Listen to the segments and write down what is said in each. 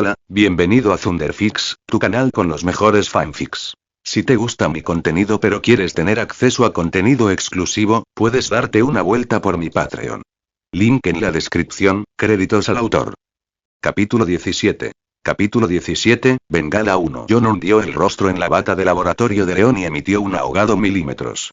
Hola, bienvenido a Thunderfix, tu canal con los mejores fanfics. Si te gusta mi contenido pero quieres tener acceso a contenido exclusivo, puedes darte una vuelta por mi Patreon. Link en la descripción, créditos al autor. Capítulo 17. Capítulo 17, Bengala 1. John hundió el rostro en la bata de laboratorio de León y emitió un ahogado milímetros.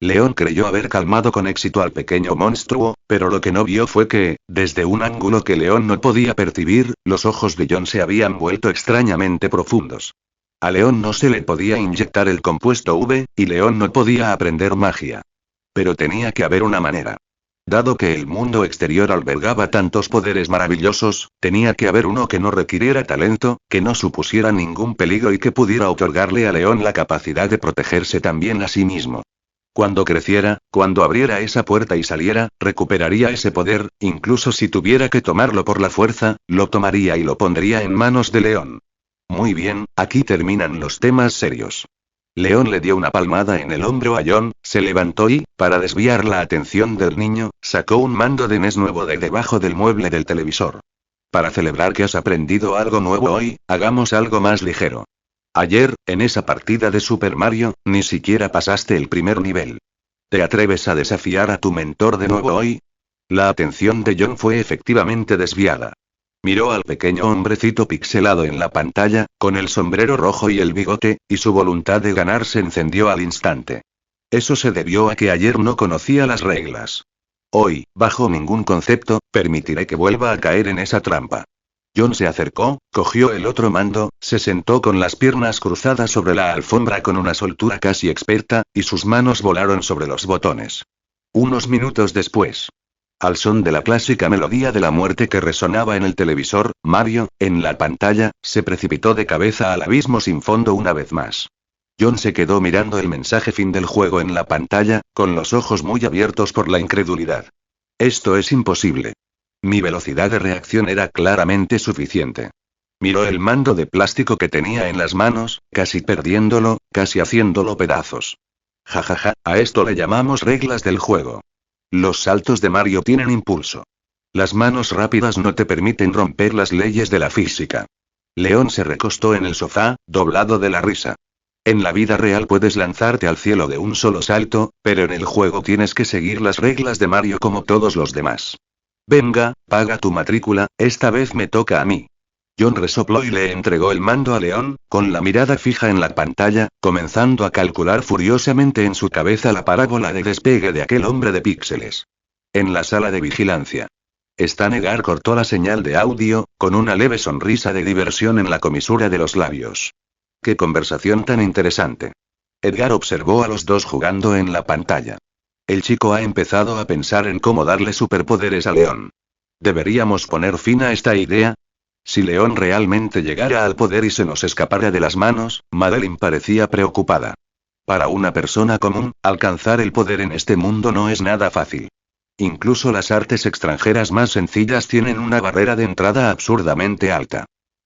León creyó haber calmado con éxito al pequeño monstruo, pero lo que no vio fue que, desde un ángulo que León no podía percibir, los ojos de John se habían vuelto extrañamente profundos. A León no se le podía inyectar el compuesto V, y León no podía aprender magia. Pero tenía que haber una manera. Dado que el mundo exterior albergaba tantos poderes maravillosos, tenía que haber uno que no requiriera talento, que no supusiera ningún peligro y que pudiera otorgarle a León la capacidad de protegerse también a sí mismo. Cuando creciera, cuando abriera esa puerta y saliera, recuperaría ese poder, incluso si tuviera que tomarlo por la fuerza, lo tomaría y lo pondría en manos de León. Muy bien, aquí terminan los temas serios. León le dio una palmada en el hombro a John, se levantó y, para desviar la atención del niño, sacó un mando de NES nuevo de debajo del mueble del televisor. Para celebrar que has aprendido algo nuevo hoy, hagamos algo más ligero. Ayer, en esa partida de Super Mario, ni siquiera pasaste el primer nivel. ¿Te atreves a desafiar a tu mentor de nuevo hoy? La atención de John fue efectivamente desviada. Miró al pequeño hombrecito pixelado en la pantalla, con el sombrero rojo y el bigote, y su voluntad de ganar se encendió al instante. Eso se debió a que ayer no conocía las reglas. Hoy, bajo ningún concepto, permitiré que vuelva a caer en esa trampa. John se acercó, cogió el otro mando, se sentó con las piernas cruzadas sobre la alfombra con una soltura casi experta, y sus manos volaron sobre los botones. Unos minutos después, al son de la clásica melodía de la muerte que resonaba en el televisor, Mario, en la pantalla, se precipitó de cabeza al abismo sin fondo una vez más. John se quedó mirando el mensaje fin del juego en la pantalla, con los ojos muy abiertos por la incredulidad. Esto es imposible. Mi velocidad de reacción era claramente suficiente. Miró el mando de plástico que tenía en las manos, casi perdiéndolo, casi haciéndolo pedazos. Jajaja, a esto le llamamos reglas del juego. Los saltos de Mario tienen impulso. Las manos rápidas no te permiten romper las leyes de la física. León se recostó en el sofá, doblado de la risa. En la vida real puedes lanzarte al cielo de un solo salto, pero en el juego tienes que seguir las reglas de Mario como todos los demás. Venga, paga tu matrícula, esta vez me toca a mí. John resopló y le entregó el mando a León, con la mirada fija en la pantalla, comenzando a calcular furiosamente en su cabeza la parábola de despegue de aquel hombre de píxeles. En la sala de vigilancia. Edgar cortó la señal de audio, con una leve sonrisa de diversión en la comisura de los labios. ¡Qué conversación tan interesante! Edgar observó a los dos jugando en la pantalla. El chico ha empezado a pensar en cómo darle superpoderes a León. ¿Deberíamos poner fin a esta idea? Si León realmente llegara al poder y se nos escapara de las manos, Madeline parecía preocupada. Para una persona común, alcanzar el poder en este mundo no es nada fácil. Incluso las artes extranjeras más sencillas tienen una barrera de entrada absurdamente alta.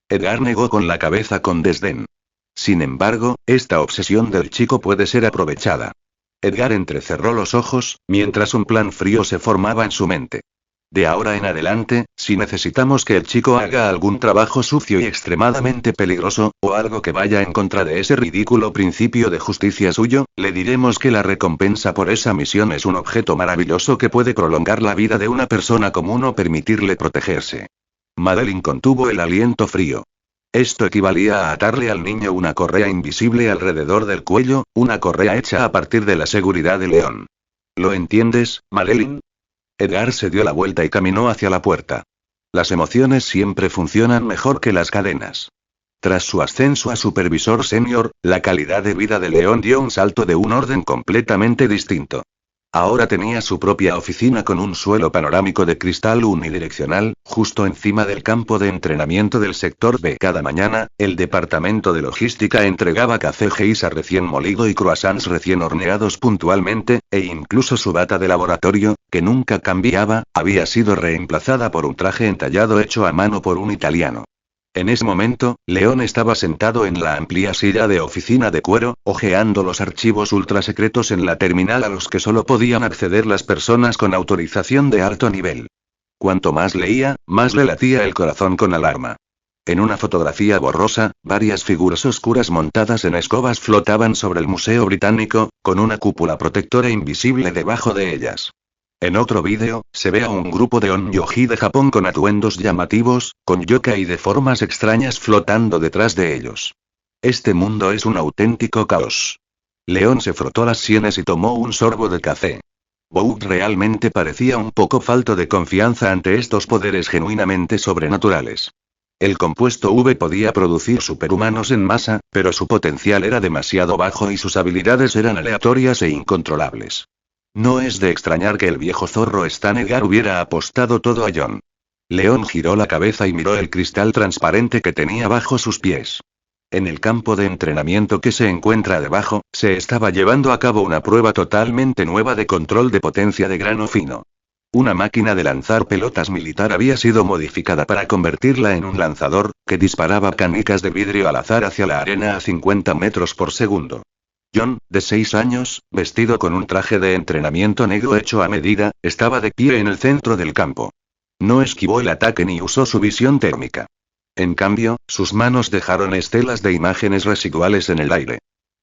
Edgar negó con la cabeza con desdén. Sin embargo, esta obsesión del chico puede ser aprovechada. Edgar entrecerró los ojos, mientras un plan frío se formaba en su mente. De ahora en adelante, si necesitamos que el chico haga algún trabajo sucio y extremadamente peligroso, o algo que vaya en contra de ese ridículo principio de justicia suyo, le diremos que la recompensa por esa misión es un objeto maravilloso que puede prolongar la vida de una persona común o permitirle protegerse. Madeline contuvo el aliento frío. Esto equivalía a atarle al niño una correa invisible alrededor del cuello, una correa hecha a partir de la seguridad de León. ¿Lo entiendes, Madeline? Edgar se dio la vuelta y caminó hacia la puerta. Las emociones siempre funcionan mejor que las cadenas. Tras su ascenso a supervisor senior, la calidad de vida de León dio un salto de un orden completamente distinto. Ahora tenía su propia oficina con un suelo panorámico de cristal unidireccional, justo encima del campo de entrenamiento del sector B. Cada mañana, el departamento de logística entregaba café Geisha recién molido y croissants recién horneados puntualmente, e incluso su bata de laboratorio, que nunca cambiaba, había sido reemplazada por un traje entallado hecho a mano por un italiano. En ese momento, León estaba sentado en la amplia silla de oficina de cuero, hojeando los archivos ultrasecretos en la terminal a los que solo podían acceder las personas con autorización de alto nivel. Cuanto más leía, más le latía el corazón con alarma. En una fotografía borrosa, varias figuras oscuras montadas en escobas flotaban sobre el Museo Británico, con una cúpula protectora invisible debajo de ellas. En otro vídeo, se ve a un grupo de onryoji de Japón con atuendos llamativos, con yokai de formas extrañas flotando detrás de ellos. Este mundo es un auténtico caos. León se frotó las sienes y tomó un sorbo de café. Bouk realmente parecía un poco falto de confianza ante estos poderes genuinamente sobrenaturales. El compuesto V podía producir superhumanos en masa, pero su potencial era demasiado bajo y sus habilidades eran aleatorias e incontrolables. No es de extrañar que el viejo zorro Stanegar hubiera apostado todo a John. León giró la cabeza y miró el cristal transparente que tenía bajo sus pies. En el campo de entrenamiento que se encuentra debajo, se estaba llevando a cabo una prueba totalmente nueva de control de potencia de grano fino. Una máquina de lanzar pelotas militar había sido modificada para convertirla en un lanzador, que disparaba canicas de vidrio al azar hacia la arena a 50 metros por segundo. John, de 6 años, vestido con un traje de entrenamiento negro hecho a medida, estaba de pie en el centro del campo. No esquivó el ataque ni usó su visión térmica. En cambio, sus manos dejaron estelas de imágenes residuales en el aire.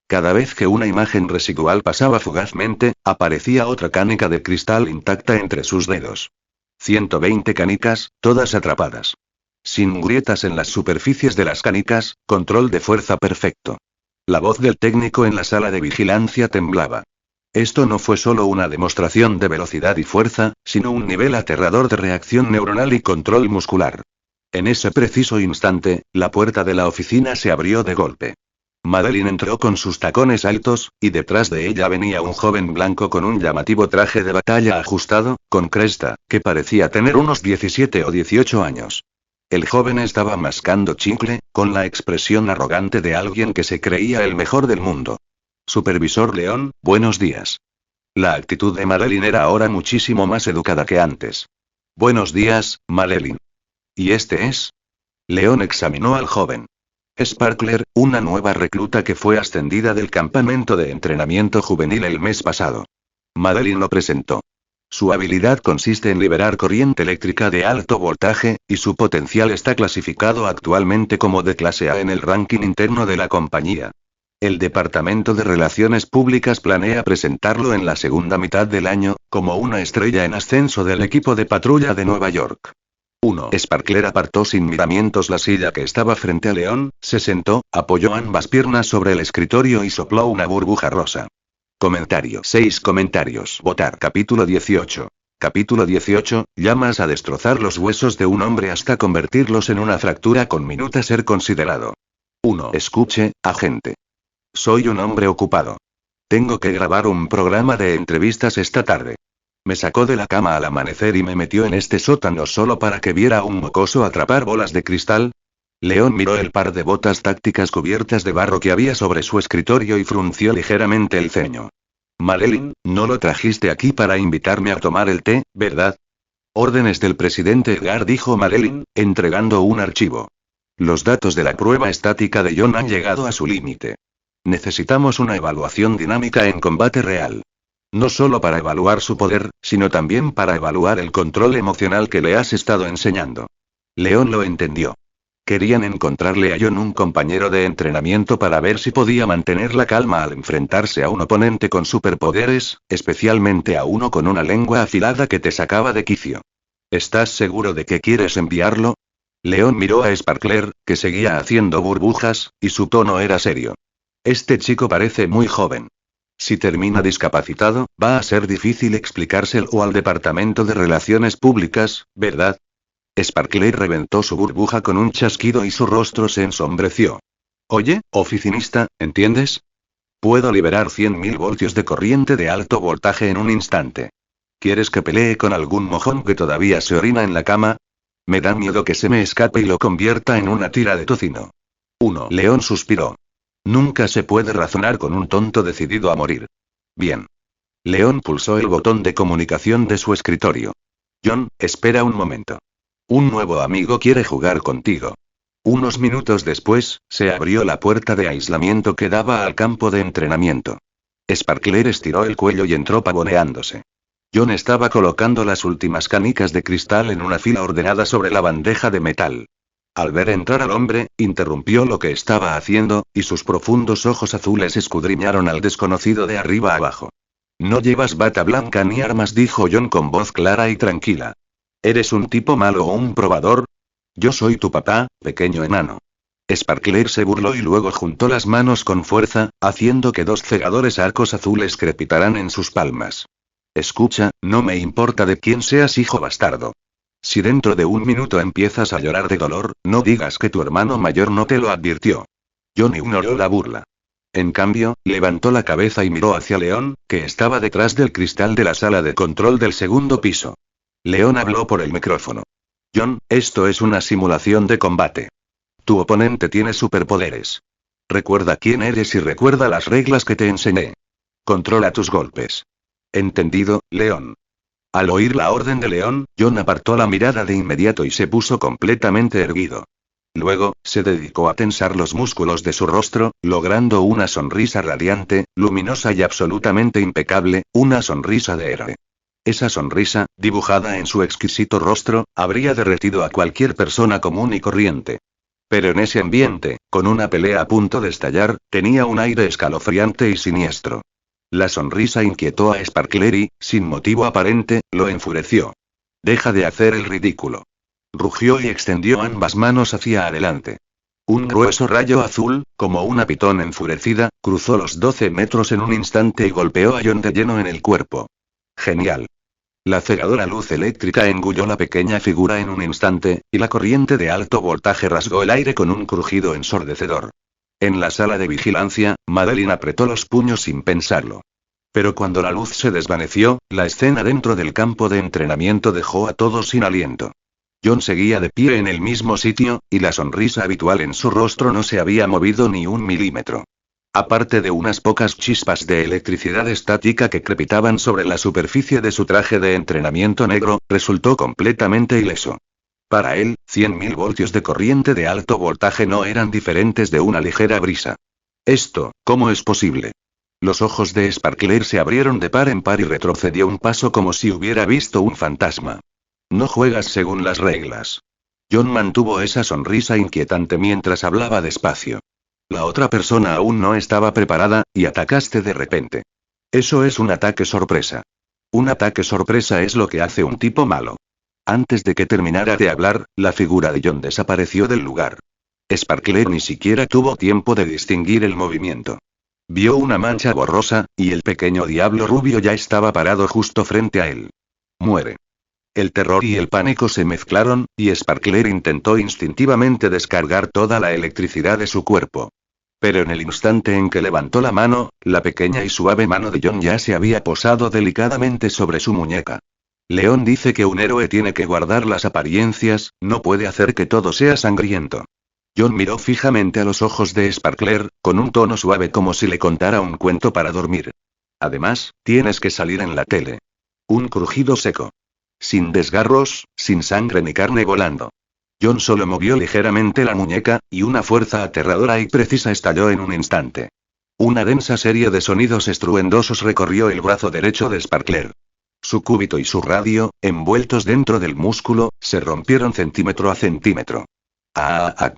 Cada vez que una imagen residual pasaba fugazmente, aparecía otra canica de cristal intacta entre sus dedos. 120 canicas, todas atrapadas. Sin grietas en las superficies de las canicas, control de fuerza perfecto. La voz del técnico en la sala de vigilancia temblaba. Esto no fue solo una demostración de velocidad y fuerza, sino un nivel aterrador de reacción neuronal y control muscular. En ese preciso instante, la puerta de la oficina se abrió de golpe. Madeline entró con sus tacones altos, y detrás de ella venía un joven blanco con un llamativo traje de batalla ajustado, con cresta, que parecía tener unos 17 o 18 años. El joven estaba mascando chicle, con la expresión arrogante de alguien que se creía el mejor del mundo. Supervisor León, buenos días. La actitud de Madeline era ahora muchísimo más educada que antes. Buenos días, Madeline. ¿Y este es? León examinó al joven. Sparkler, una nueva recluta que fue ascendida del campamento de entrenamiento juvenil el mes pasado. Madeline lo presentó. Su habilidad consiste en liberar corriente eléctrica de alto voltaje, y su potencial está clasificado actualmente como de clase A en el ranking interno de la compañía. El Departamento de Relaciones Públicas planea presentarlo en la segunda mitad del año, como una estrella en ascenso del equipo de patrulla de Nueva York. 1. Sparkler apartó sin miramientos la silla que estaba frente a León, se sentó, apoyó ambas piernas sobre el escritorio y sopló una burbuja rosa. Comentario. 6 comentarios. Votar. Capítulo 18. Capítulo 18. Llamas a destrozar los huesos de un hombre hasta convertirlos en una fractura con minuta ser considerado. 1. Escuche, agente. Soy un hombre ocupado. Tengo que grabar un programa de entrevistas esta tarde. Me sacó de la cama al amanecer y me metió en este sótano solo para que viera a un mocoso atrapar bolas de cristal. León miró el par de botas tácticas cubiertas de barro que había sobre su escritorio y frunció ligeramente el ceño. Madeline, no lo trajiste aquí para invitarme a tomar el té, ¿verdad? Órdenes del presidente Edgar, dijo Madeline, entregando un archivo. Los datos de la prueba estática de John han llegado a su límite. Necesitamos una evaluación dinámica en combate real. No solo para evaluar su poder, sino también para evaluar el control emocional que le has estado enseñando. León lo entendió. Querían encontrarle a John un compañero de entrenamiento para ver si podía mantener la calma al enfrentarse a un oponente con superpoderes, especialmente a uno con una lengua afilada que te sacaba de quicio. ¿Estás seguro de que quieres enviarlo? León miró a Sparkler, que seguía haciendo burbujas, y su tono era serio. Este chico parece muy joven. Si termina discapacitado, va a ser difícil explicárselo al Departamento de Relaciones Públicas, ¿verdad? Sparkler reventó su burbuja con un chasquido y su rostro se ensombreció. Oye, oficinista, ¿entiendes? Puedo liberar 100.000 voltios de corriente de alto voltaje en un instante. ¿Quieres que pelee con algún mojón que todavía se orina en la cama? Me da miedo que se me escape y lo convierta en una tira de tocino. 1. León suspiró. Nunca se puede razonar con un tonto decidido a morir. Bien. León pulsó el botón de comunicación de su escritorio. John, espera un momento. Un nuevo amigo quiere jugar contigo. Unos minutos después, se abrió la puerta de aislamiento que daba al campo de entrenamiento. Sparkler estiró el cuello y entró pavoneándose. John estaba colocando las últimas canicas de cristal en una fila ordenada sobre la bandeja de metal. Al ver entrar al hombre, interrumpió lo que estaba haciendo, y sus profundos ojos azules escudriñaron al desconocido de arriba abajo. No llevas bata blanca ni armas, dijo John con voz clara y tranquila. ¿Eres un tipo malo o un probador? Yo soy tu papá, pequeño enano. Sparkler se burló y luego juntó las manos con fuerza, haciendo que dos cegadores arcos azules crepitaran en sus palmas. Escucha, no me importa de quién seas, hijo bastardo. Si dentro de un minuto empiezas a llorar de dolor, no digas que tu hermano mayor no te lo advirtió. John ignoró la burla. En cambio, levantó la cabeza y miró hacia León, que estaba detrás del cristal de la sala de control del segundo piso. León habló por el micrófono. John, esto es una simulación de combate. Tu oponente tiene superpoderes. Recuerda quién eres y recuerda las reglas que te enseñé. Controla tus golpes. Entendido, León. Al oír la orden de León, John apartó la mirada de inmediato y se puso completamente erguido. Luego, se dedicó a tensar los músculos de su rostro, logrando una sonrisa radiante, luminosa y absolutamente impecable, una sonrisa de héroe. Esa sonrisa, dibujada en su exquisito rostro, habría derretido a cualquier persona común y corriente. Pero en ese ambiente, con una pelea a punto de estallar, tenía un aire escalofriante y siniestro. La sonrisa inquietó a Sparkler y, sin motivo aparente, lo enfureció. Deja de hacer el ridículo. Rugió y extendió ambas manos hacia adelante. Un grueso rayo azul, como una pitón enfurecida, cruzó los 12 metros en un instante y golpeó a John de lleno en el cuerpo. Genial. La cegadora luz eléctrica engulló la pequeña figura en un instante, y la corriente de alto voltaje rasgó el aire con un crujido ensordecedor. En la sala de vigilancia, Madeline apretó los puños sin pensarlo. Pero cuando la luz se desvaneció, la escena dentro del campo de entrenamiento dejó a todos sin aliento. John seguía de pie en el mismo sitio, y la sonrisa habitual en su rostro no se había movido ni un milímetro. Aparte de unas pocas chispas de electricidad estática que crepitaban sobre la superficie de su traje de entrenamiento negro, resultó completamente ileso. Para él, 100.000 voltios de corriente de alto voltaje no eran diferentes de una ligera brisa. Esto, ¿cómo es posible? Los ojos de Sparkler se abrieron de par en par y retrocedió un paso como si hubiera visto un fantasma. No juegas según las reglas. John mantuvo esa sonrisa inquietante mientras hablaba despacio. La otra persona aún no estaba preparada, y atacaste de repente. Eso es un ataque sorpresa. Un ataque sorpresa es lo que hace un tipo malo. Antes de que terminara de hablar, la figura de John desapareció del lugar. Sparkler ni siquiera tuvo tiempo de distinguir el movimiento. Vio una mancha borrosa, y el pequeño diablo rubio ya estaba parado justo frente a él. Muere. El terror y el pánico se mezclaron, y Sparkler intentó instintivamente descargar toda la electricidad de su cuerpo. Pero en el instante en que levantó la mano, la pequeña y suave mano de John ya se había posado delicadamente sobre su muñeca. León dice que un héroe tiene que guardar las apariencias, no puede hacer que todo sea sangriento. John miró fijamente a los ojos de Sparkler, con un tono suave como si le contara un cuento para dormir. Además, tienes que salir en la tele. Un crujido seco. Sin desgarros, sin sangre ni carne volando. John solo movió ligeramente la muñeca, y una fuerza aterradora y precisa estalló en un instante. Una densa serie de sonidos estruendosos recorrió el brazo derecho de Sparkler. Su cúbito y su radio, envueltos dentro del músculo, se rompieron centímetro a centímetro. ¡Ah!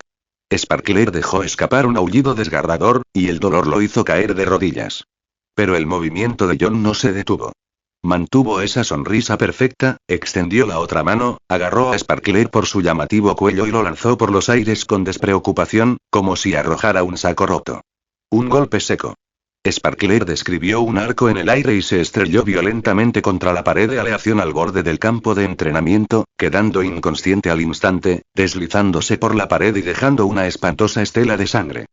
Sparkler dejó escapar un aullido desgarrador, y el dolor lo hizo caer de rodillas. Pero el movimiento de John no se detuvo. Mantuvo esa sonrisa perfecta, extendió la otra mano, agarró a Sparkler por su llamativo cuello y lo lanzó por los aires con despreocupación, como si arrojara un saco roto. Un golpe seco. Sparkler describió un arco en el aire y se estrelló violentamente contra la pared de aleación al borde del campo de entrenamiento, quedando inconsciente al instante, deslizándose por la pared y dejando una espantosa estela de sangre.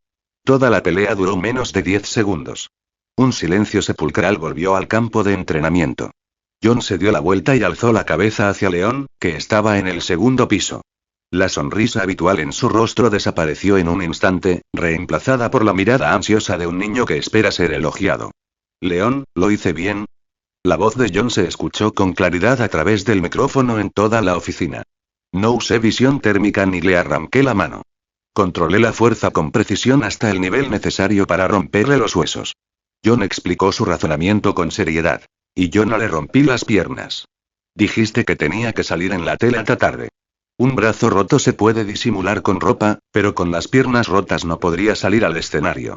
Toda la pelea duró menos de 10 segundos. Un silencio sepulcral volvió al campo de entrenamiento. John se dio la vuelta y alzó la cabeza hacia León, que estaba en el segundo piso. La sonrisa habitual en su rostro desapareció en un instante, reemplazada por la mirada ansiosa de un niño que espera ser elogiado. León, ¿lo hice bien? La voz de John se escuchó con claridad a través del micrófono en toda la oficina. No usé visión térmica ni le arranqué la mano. Controlé la fuerza con precisión hasta el nivel necesario para romperle los huesos. John explicó su razonamiento con seriedad. Y yo no le rompí las piernas. Dijiste que tenía que salir en la tele esta tarde. Un brazo roto se puede disimular con ropa, pero con las piernas rotas no podría salir al escenario.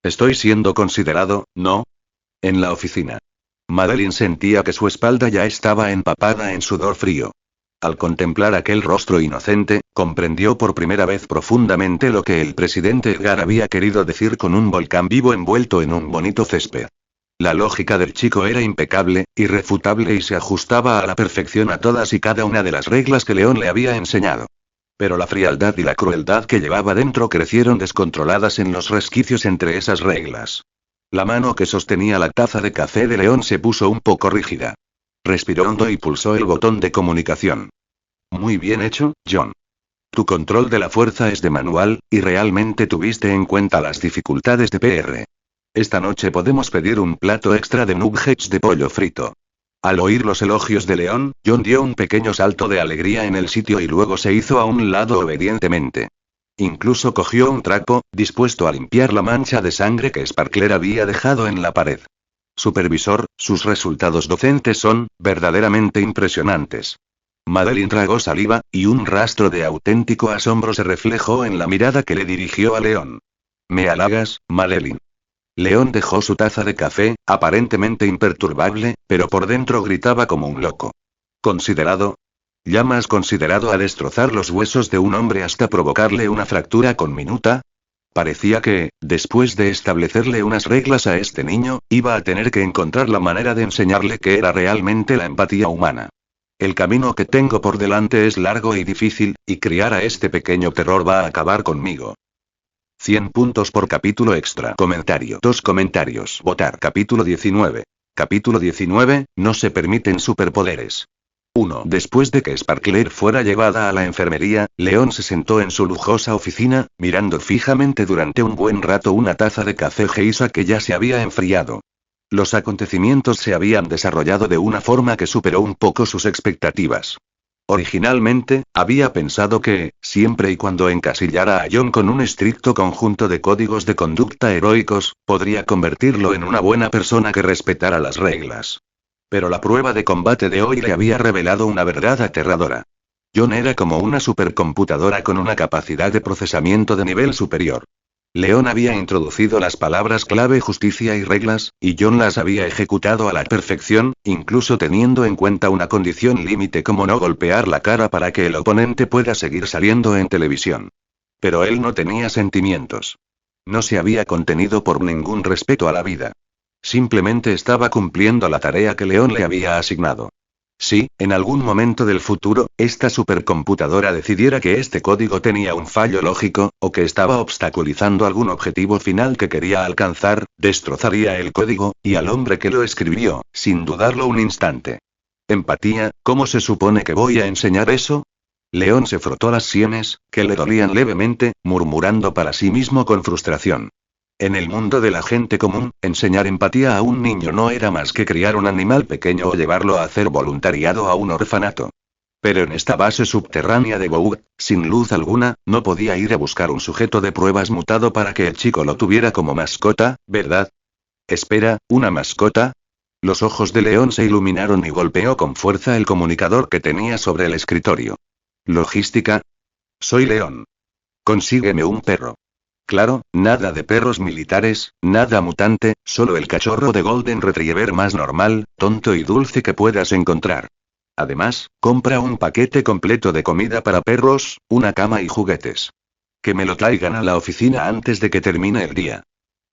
Estoy siendo considerado, ¿no? En la oficina. Madeline sentía que su espalda ya estaba empapada en sudor frío. Al contemplar aquel rostro inocente, comprendió por primera vez profundamente lo que el presidente Edgar había querido decir con un volcán vivo envuelto en un bonito césped. La lógica del chico era impecable, irrefutable y se ajustaba a la perfección a todas y cada una de las reglas que León le había enseñado. Pero la frialdad y la crueldad que llevaba dentro crecieron descontroladas en los resquicios entre esas reglas. La mano que sostenía la taza de café de León se puso un poco rígida. Respiró hondo y pulsó el botón de comunicación. Muy bien hecho, John. Tu control de la fuerza es de manual, y realmente tuviste en cuenta las dificultades de PR. Esta noche podemos pedir un plato extra de nuggets de pollo frito. Al oír los elogios de León, John dio un pequeño salto de alegría en el sitio y luego se hizo a un lado obedientemente. Incluso cogió un trapo, dispuesto a limpiar la mancha de sangre que Sparkler había dejado en la pared. Supervisor, sus resultados docentes son, verdaderamente impresionantes. Madeline tragó saliva, y un rastro de auténtico asombro se reflejó en la mirada que le dirigió a León. ¿Me halagas, Madeline? León dejó su taza de café, aparentemente imperturbable, pero por dentro gritaba como un loco. ¿Considerado? ¿Llamas considerado a destrozar los huesos de un hombre hasta provocarle una fractura conminuta? Parecía que, después de establecerle unas reglas a este niño, iba a tener que encontrar la manera de enseñarle qué era realmente la empatía humana. El camino que tengo por delante es largo y difícil, y criar a este pequeño terror va a acabar conmigo. 100 puntos por capítulo extra. Comentario. 2 comentarios. Votar. Capítulo 19. Capítulo 19, no se permiten superpoderes. 1. Después de que Sparkler fuera llevada a la enfermería, León se sentó en su lujosa oficina, mirando fijamente durante un buen rato una taza de café geisha que ya se había enfriado. Los acontecimientos se habían desarrollado de una forma que superó un poco sus expectativas. Originalmente, había pensado que, siempre y cuando encasillara a John con un estricto conjunto de códigos de conducta heroicos, podría convertirlo en una buena persona que respetara las reglas. Pero la prueba de combate de hoy le había revelado una verdad aterradora. John era como una supercomputadora con una capacidad de procesamiento de nivel superior. León había introducido las palabras clave justicia y reglas, y John las había ejecutado a la perfección, incluso teniendo en cuenta una condición límite como no golpear la cara para que el oponente pueda seguir saliendo en televisión. Pero él no tenía sentimientos. No se había contenido por ningún respeto a la vida. Simplemente estaba cumpliendo la tarea que León le había asignado. Si, en algún momento del futuro, esta supercomputadora decidiera que este código tenía un fallo lógico, o que estaba obstaculizando algún objetivo final que quería alcanzar, destrozaría el código, y al hombre que lo escribió, sin dudarlo un instante. Empatía, ¿cómo se supone que voy a enseñar eso? León se frotó las sienes, que le dolían levemente, murmurando para sí mismo con frustración. En el mundo de la gente común, enseñar empatía a un niño no era más que criar un animal pequeño o llevarlo a hacer voluntariado a un orfanato. Pero en esta base subterránea de Boug, sin luz alguna, no podía ir a buscar un sujeto de pruebas mutado para que el chico lo tuviera como mascota, ¿verdad? Espera, ¿una mascota? Los ojos de León se iluminaron y golpeó con fuerza el comunicador que tenía sobre el escritorio. Logística. Soy León. Consígueme un perro. Claro, nada de perros militares, nada mutante, solo el cachorro de Golden Retriever más normal, tonto y dulce que puedas encontrar. Además, compra un paquete completo de comida para perros, una cama y juguetes. Que me lo traigan a la oficina antes de que termine el día.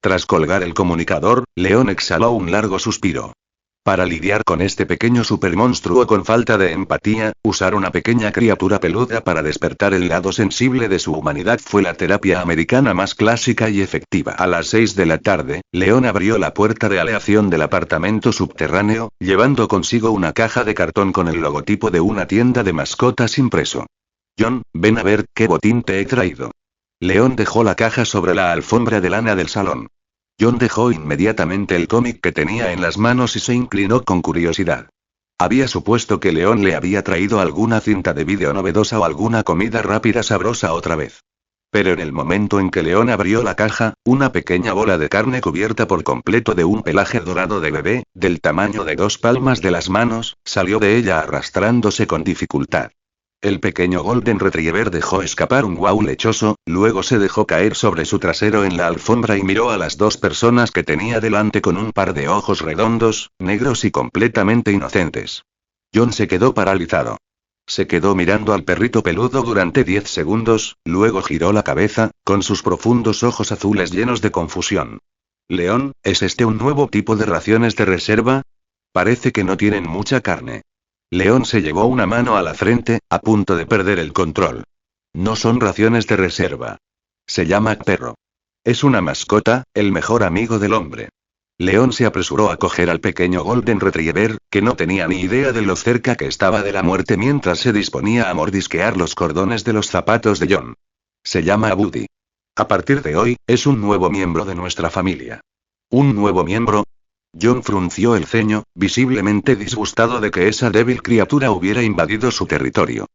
Tras colgar el comunicador, León exhaló un largo suspiro. Para lidiar con este pequeño supermonstruo con falta de empatía, usar una pequeña criatura peluda para despertar el lado sensible de su humanidad fue la terapia americana más clásica y efectiva. A las 6 de la tarde, León abrió la puerta de aleación del apartamento subterráneo, llevando consigo una caja de cartón con el logotipo de una tienda de mascotas impreso. John, ven a ver qué botín te he traído. León dejó la caja sobre la alfombra de lana del salón. John dejó inmediatamente el cómic que tenía en las manos y se inclinó con curiosidad. Había supuesto que León le había traído alguna cinta de vídeo novedosa o alguna comida rápida sabrosa otra vez. Pero en el momento en que León abrió la caja, una pequeña bola de carne cubierta por completo de un pelaje dorado de bebé, del tamaño de 2 palmas de las manos, salió de ella arrastrándose con dificultad. El pequeño Golden Retriever dejó escapar un guau lechoso, luego se dejó caer sobre su trasero en la alfombra y miró a las dos personas que tenía delante con un par de ojos redondos, negros y completamente inocentes. John se quedó paralizado. Se quedó mirando al perrito peludo durante 10 segundos, luego giró la cabeza, con sus profundos ojos azules llenos de confusión. León, ¿es este un nuevo tipo de raciones de reserva? Parece que no tienen mucha carne. León se llevó una mano a la frente, a punto de perder el control. No son raciones de reserva. Se llama perro. Es una mascota, el mejor amigo del hombre. León se apresuró a coger al pequeño Golden Retriever, que no tenía ni idea de lo cerca que estaba de la muerte mientras se disponía a mordisquear los cordones de los zapatos de John. Se llama Buddy. A partir de hoy, es un nuevo miembro de nuestra familia. ¿Un nuevo miembro? John frunció el ceño, visiblemente disgustado de que esa débil criatura hubiera invadido su territorio.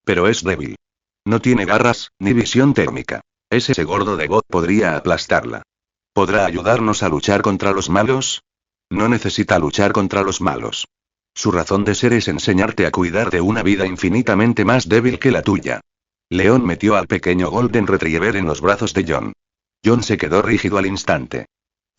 Pero es débil. No tiene garras, ni visión térmica. Ese gordo de bot podría aplastarla. ¿Podrá ayudarnos a luchar contra los malos? No necesita luchar contra los malos. Su razón de ser es enseñarte a cuidar de una vida infinitamente más débil que la tuya. León metió al pequeño Golden Retriever en los brazos de John. John se quedó rígido al instante.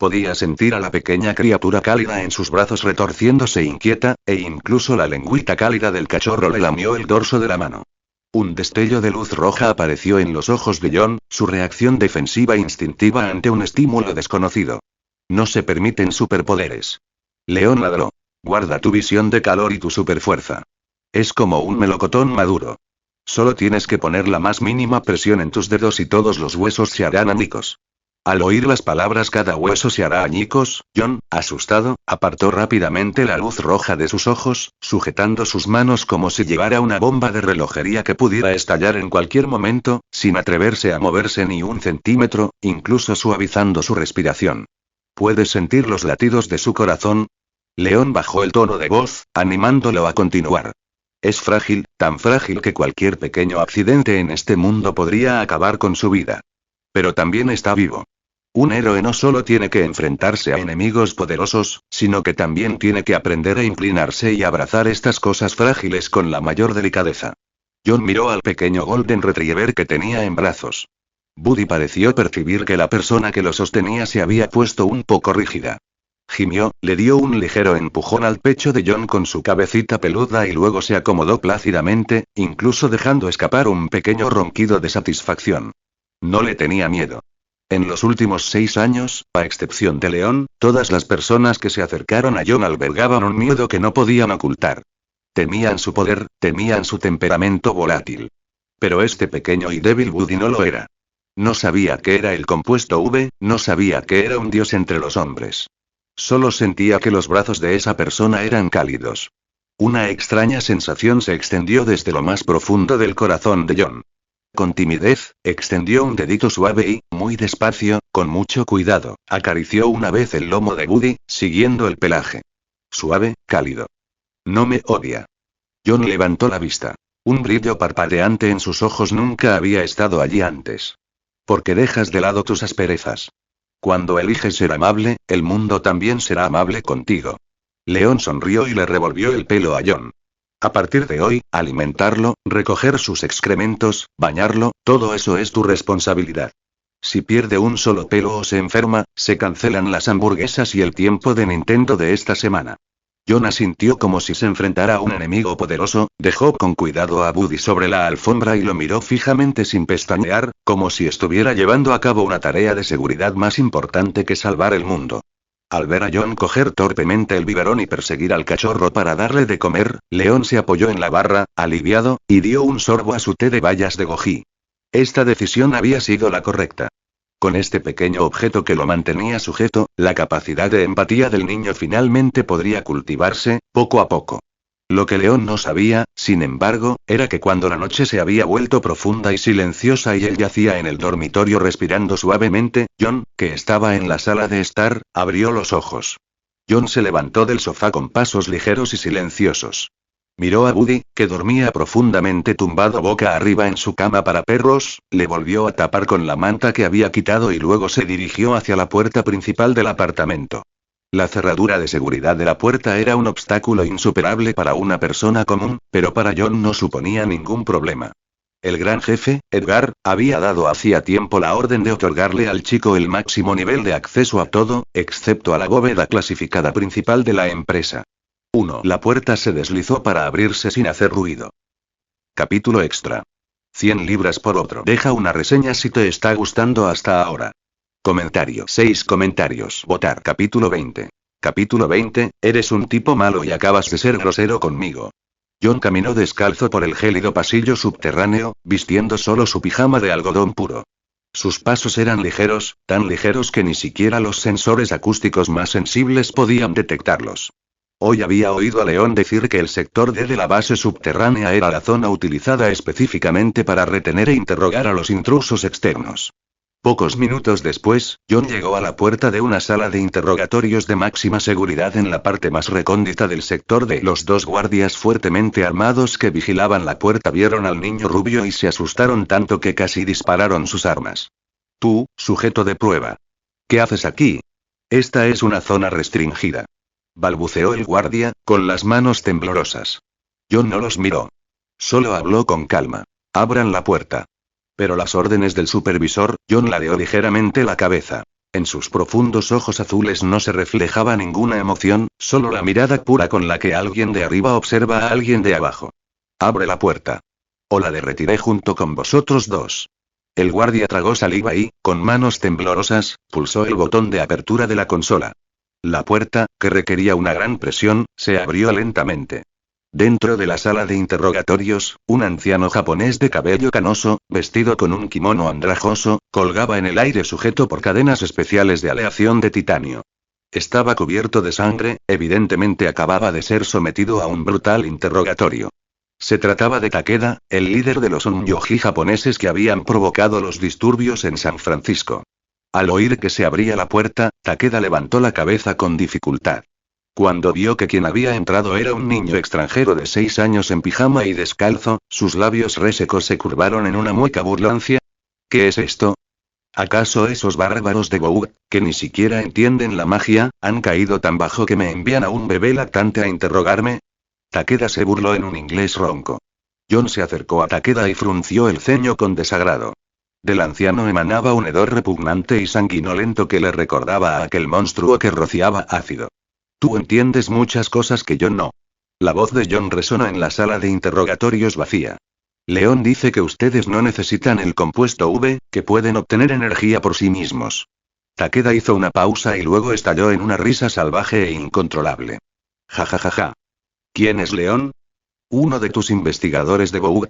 Podía sentir a la pequeña criatura cálida en sus brazos retorciéndose inquieta, e incluso la lengüita cálida del cachorro le lamió el dorso de la mano. Un destello de luz roja apareció en los ojos de John, su reacción defensiva instintiva ante un estímulo desconocido. No se permiten superpoderes. León ladró. Guarda tu visión de calor y tu superfuerza. Es como un melocotón maduro. Solo tienes que poner la más mínima presión en tus dedos y todos los huesos se harán añicos. Al oír las palabras cada hueso se hará añicos, John, asustado, apartó rápidamente la luz roja de sus ojos, sujetando sus manos como si llevara una bomba de relojería que pudiera estallar en cualquier momento, sin atreverse a moverse ni un centímetro, incluso suavizando su respiración. ¿Puedes sentir los latidos de su corazón? León bajó el tono de voz, animándolo a continuar. Es frágil, tan frágil que cualquier pequeño accidente en este mundo podría acabar con su vida. Pero también está vivo. Un héroe no solo tiene que enfrentarse a enemigos poderosos, sino que también tiene que aprender a inclinarse y abrazar estas cosas frágiles con la mayor delicadeza. John miró al pequeño Golden Retriever que tenía en brazos. Buddy pareció percibir que la persona que lo sostenía se había puesto un poco rígida. Gimió, le dio un ligero empujón al pecho de John con su cabecita peluda y luego se acomodó plácidamente, incluso dejando escapar un pequeño ronquido de satisfacción. No le tenía miedo. En los últimos 6 años, a excepción de León, todas las personas que se acercaron a John albergaban un miedo que no podían ocultar. Temían su poder, temían su temperamento volátil. Pero este pequeño y débil Buddy no lo era. No sabía qué era el compuesto V, no sabía que era un dios entre los hombres. Solo sentía que los brazos de esa persona eran cálidos. Una extraña sensación se extendió desde lo más profundo del corazón de John. Con timidez, extendió un dedito suave y, muy despacio, con mucho cuidado, acarició una vez el lomo de Buddy, siguiendo el pelaje. Suave, cálido. No me odia. John levantó la vista. Un brillo parpadeante en sus ojos nunca había estado allí antes. Porque dejas de lado tus asperezas. Cuando eliges ser amable, el mundo también será amable contigo. León sonrió y le revolvió el pelo a John. A partir de hoy, alimentarlo, recoger sus excrementos, bañarlo, todo eso es tu responsabilidad. Si pierde un solo pelo o se enferma, se cancelan las hamburguesas y el tiempo de Nintendo de esta semana. John asintió como si se enfrentara a un enemigo poderoso, dejó con cuidado a Buddy sobre la alfombra y lo miró fijamente sin pestañear, como si estuviera llevando a cabo una tarea de seguridad más importante que salvar el mundo. Al ver a John coger torpemente el biberón y perseguir al cachorro para darle de comer, León se apoyó en la barra, aliviado, y dio un sorbo a su té de bayas de goji. Esta decisión había sido la correcta. Con este pequeño objeto que lo mantenía sujeto, la capacidad de empatía del niño finalmente podría cultivarse, poco a poco. Lo que León no sabía, sin embargo, era que cuando la noche se había vuelto profunda y silenciosa y él yacía en el dormitorio respirando suavemente, John, que estaba en la sala de estar, abrió los ojos. John se levantó del sofá con pasos ligeros y silenciosos. Miró a Buddy, que dormía profundamente tumbado boca arriba en su cama para perros, le volvió a tapar con la manta que había quitado y luego se dirigió hacia la puerta principal del apartamento. La cerradura de seguridad de la puerta era un obstáculo insuperable para una persona común, pero para John no suponía ningún problema. El gran jefe, Edgar, había dado hacía tiempo la orden de otorgarle al chico el máximo nivel de acceso a todo, excepto a la bóveda clasificada principal de la empresa. 1. La puerta se deslizó para abrirse sin hacer ruido. Capítulo extra. 100 libras por otro. Deja una reseña si te está gustando hasta ahora. Comentario. 6 comentarios. Votar. Capítulo 20. Capítulo 20. Eres un tipo malo y acabas de ser grosero conmigo. John caminó descalzo por el gélido pasillo subterráneo, vistiendo solo su pijama de algodón puro. Sus pasos eran ligeros, tan ligeros que ni siquiera los sensores acústicos más sensibles podían detectarlos. Hoy había oído a León decir que el sector D de la base subterránea era la zona utilizada específicamente para retener e interrogar a los intrusos externos. Pocos minutos después, John llegó a la puerta de una sala de interrogatorios de máxima seguridad en la parte más recóndita del sector D. Los dos guardias fuertemente armados que vigilaban la puerta vieron al niño rubio y se asustaron tanto que casi dispararon sus armas. Tú, sujeto de prueba. ¿Qué haces aquí? Esta es una zona restringida. Balbuceó el guardia, con las manos temblorosas. John no los miró. Solo habló con calma. Abran la puerta. Pero las órdenes del supervisor, John ladeó ligeramente la cabeza. En sus profundos ojos azules no se reflejaba ninguna emoción, solo la mirada pura con la que alguien de arriba observa a alguien de abajo. Abre la puerta. O la derretiré junto con vosotros dos. El guardia tragó saliva y, con manos temblorosas, pulsó el botón de apertura de la consola. La puerta, que requería una gran presión, se abrió lentamente. Dentro de la sala de interrogatorios, un anciano japonés de cabello canoso, vestido con un kimono andrajoso, colgaba en el aire sujeto por cadenas especiales de aleación de titanio. Estaba cubierto de sangre, evidentemente acababa de ser sometido a un brutal interrogatorio. Se trataba de Takeda, el líder de los onyoji japoneses que habían provocado los disturbios en San Francisco. Al oír que se abría la puerta, Takeda levantó la cabeza con dificultad. Cuando vio que quien había entrado era un niño extranjero de 6 años en pijama y descalzo, sus labios resecos se curvaron en una mueca burlancia. ¿Qué es esto? ¿Acaso esos bárbaros de Boug, que ni siquiera entienden la magia, han caído tan bajo que me envían a un bebé lactante a interrogarme? Takeda se burló en un inglés ronco. John se acercó a Takeda y frunció el ceño con desagrado. Del anciano emanaba un hedor repugnante y sanguinolento que le recordaba a aquel monstruo que rociaba ácido. Tú entiendes muchas cosas que yo no. La voz de John resonó en la sala de interrogatorios vacía. León dice que ustedes no necesitan el compuesto V, que pueden obtener energía por sí mismos. Takeda hizo una pausa y luego estalló en una risa salvaje e incontrolable. Ja ja ja ja. ¿Quién es León? Uno de tus investigadores de Boug.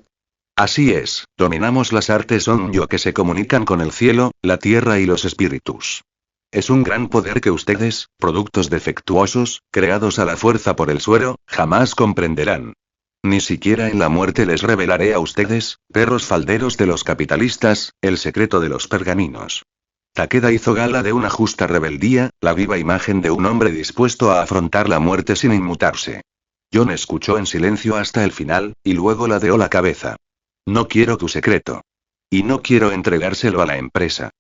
Así es, dominamos las artes onyo que se comunican con el cielo, la tierra y los espíritus. Es un gran poder que ustedes, productos defectuosos, creados a la fuerza por el suero, jamás comprenderán. Ni siquiera en la muerte les revelaré a ustedes, perros falderos de los capitalistas, el secreto de los pergaminos. Takeda hizo gala de una justa rebeldía, la viva imagen de un hombre dispuesto a afrontar la muerte sin inmutarse. John escuchó en silencio hasta el final, y luego ladeó la cabeza. No quiero tu secreto. Y no quiero entregárselo a la empresa.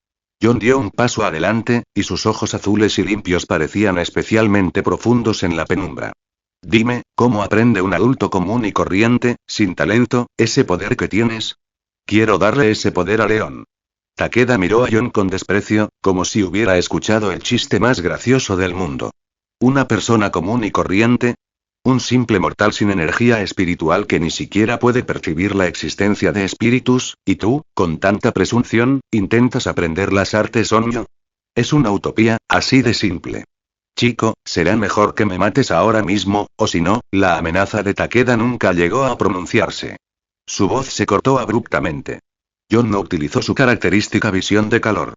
John dio un paso adelante, y sus ojos azules y limpios parecían especialmente profundos en la penumbra. Dime, ¿cómo aprende un adulto común y corriente, sin talento, ese poder que tienes? Quiero darle ese poder a León. Takeda miró a John con desprecio, como si hubiera escuchado el chiste más gracioso del mundo. ¿Una persona común y corriente? Un simple mortal sin energía espiritual que ni siquiera puede percibir la existencia de espíritus, y tú, con tanta presunción, intentas aprender las artes onyo. Es una utopía, así de simple. Chico, será mejor que me mates ahora mismo, o si no, la amenaza de Takeda nunca llegó a pronunciarse. Su voz se cortó abruptamente. John no utilizó su característica visión de calor.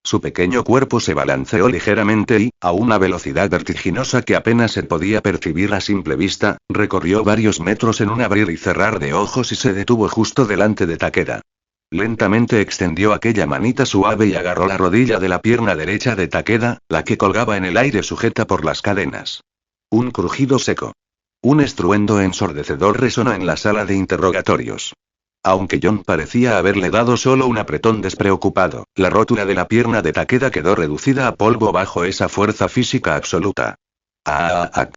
Su pequeño cuerpo se balanceó ligeramente y, a una velocidad vertiginosa que apenas se podía percibir a simple vista, recorrió varios metros en un abrir y cerrar de ojos y se detuvo justo delante de Takeda. Lentamente extendió aquella manita suave y agarró la rodilla de la pierna derecha de Takeda, la que colgaba en el aire sujeta por las cadenas. Un crujido seco. Un estruendo ensordecedor resonó en la sala de interrogatorios. Aunque John parecía haberle dado solo un apretón despreocupado, la rótula de la pierna de Takeda quedó reducida a polvo bajo esa fuerza física absoluta. ¡Ah!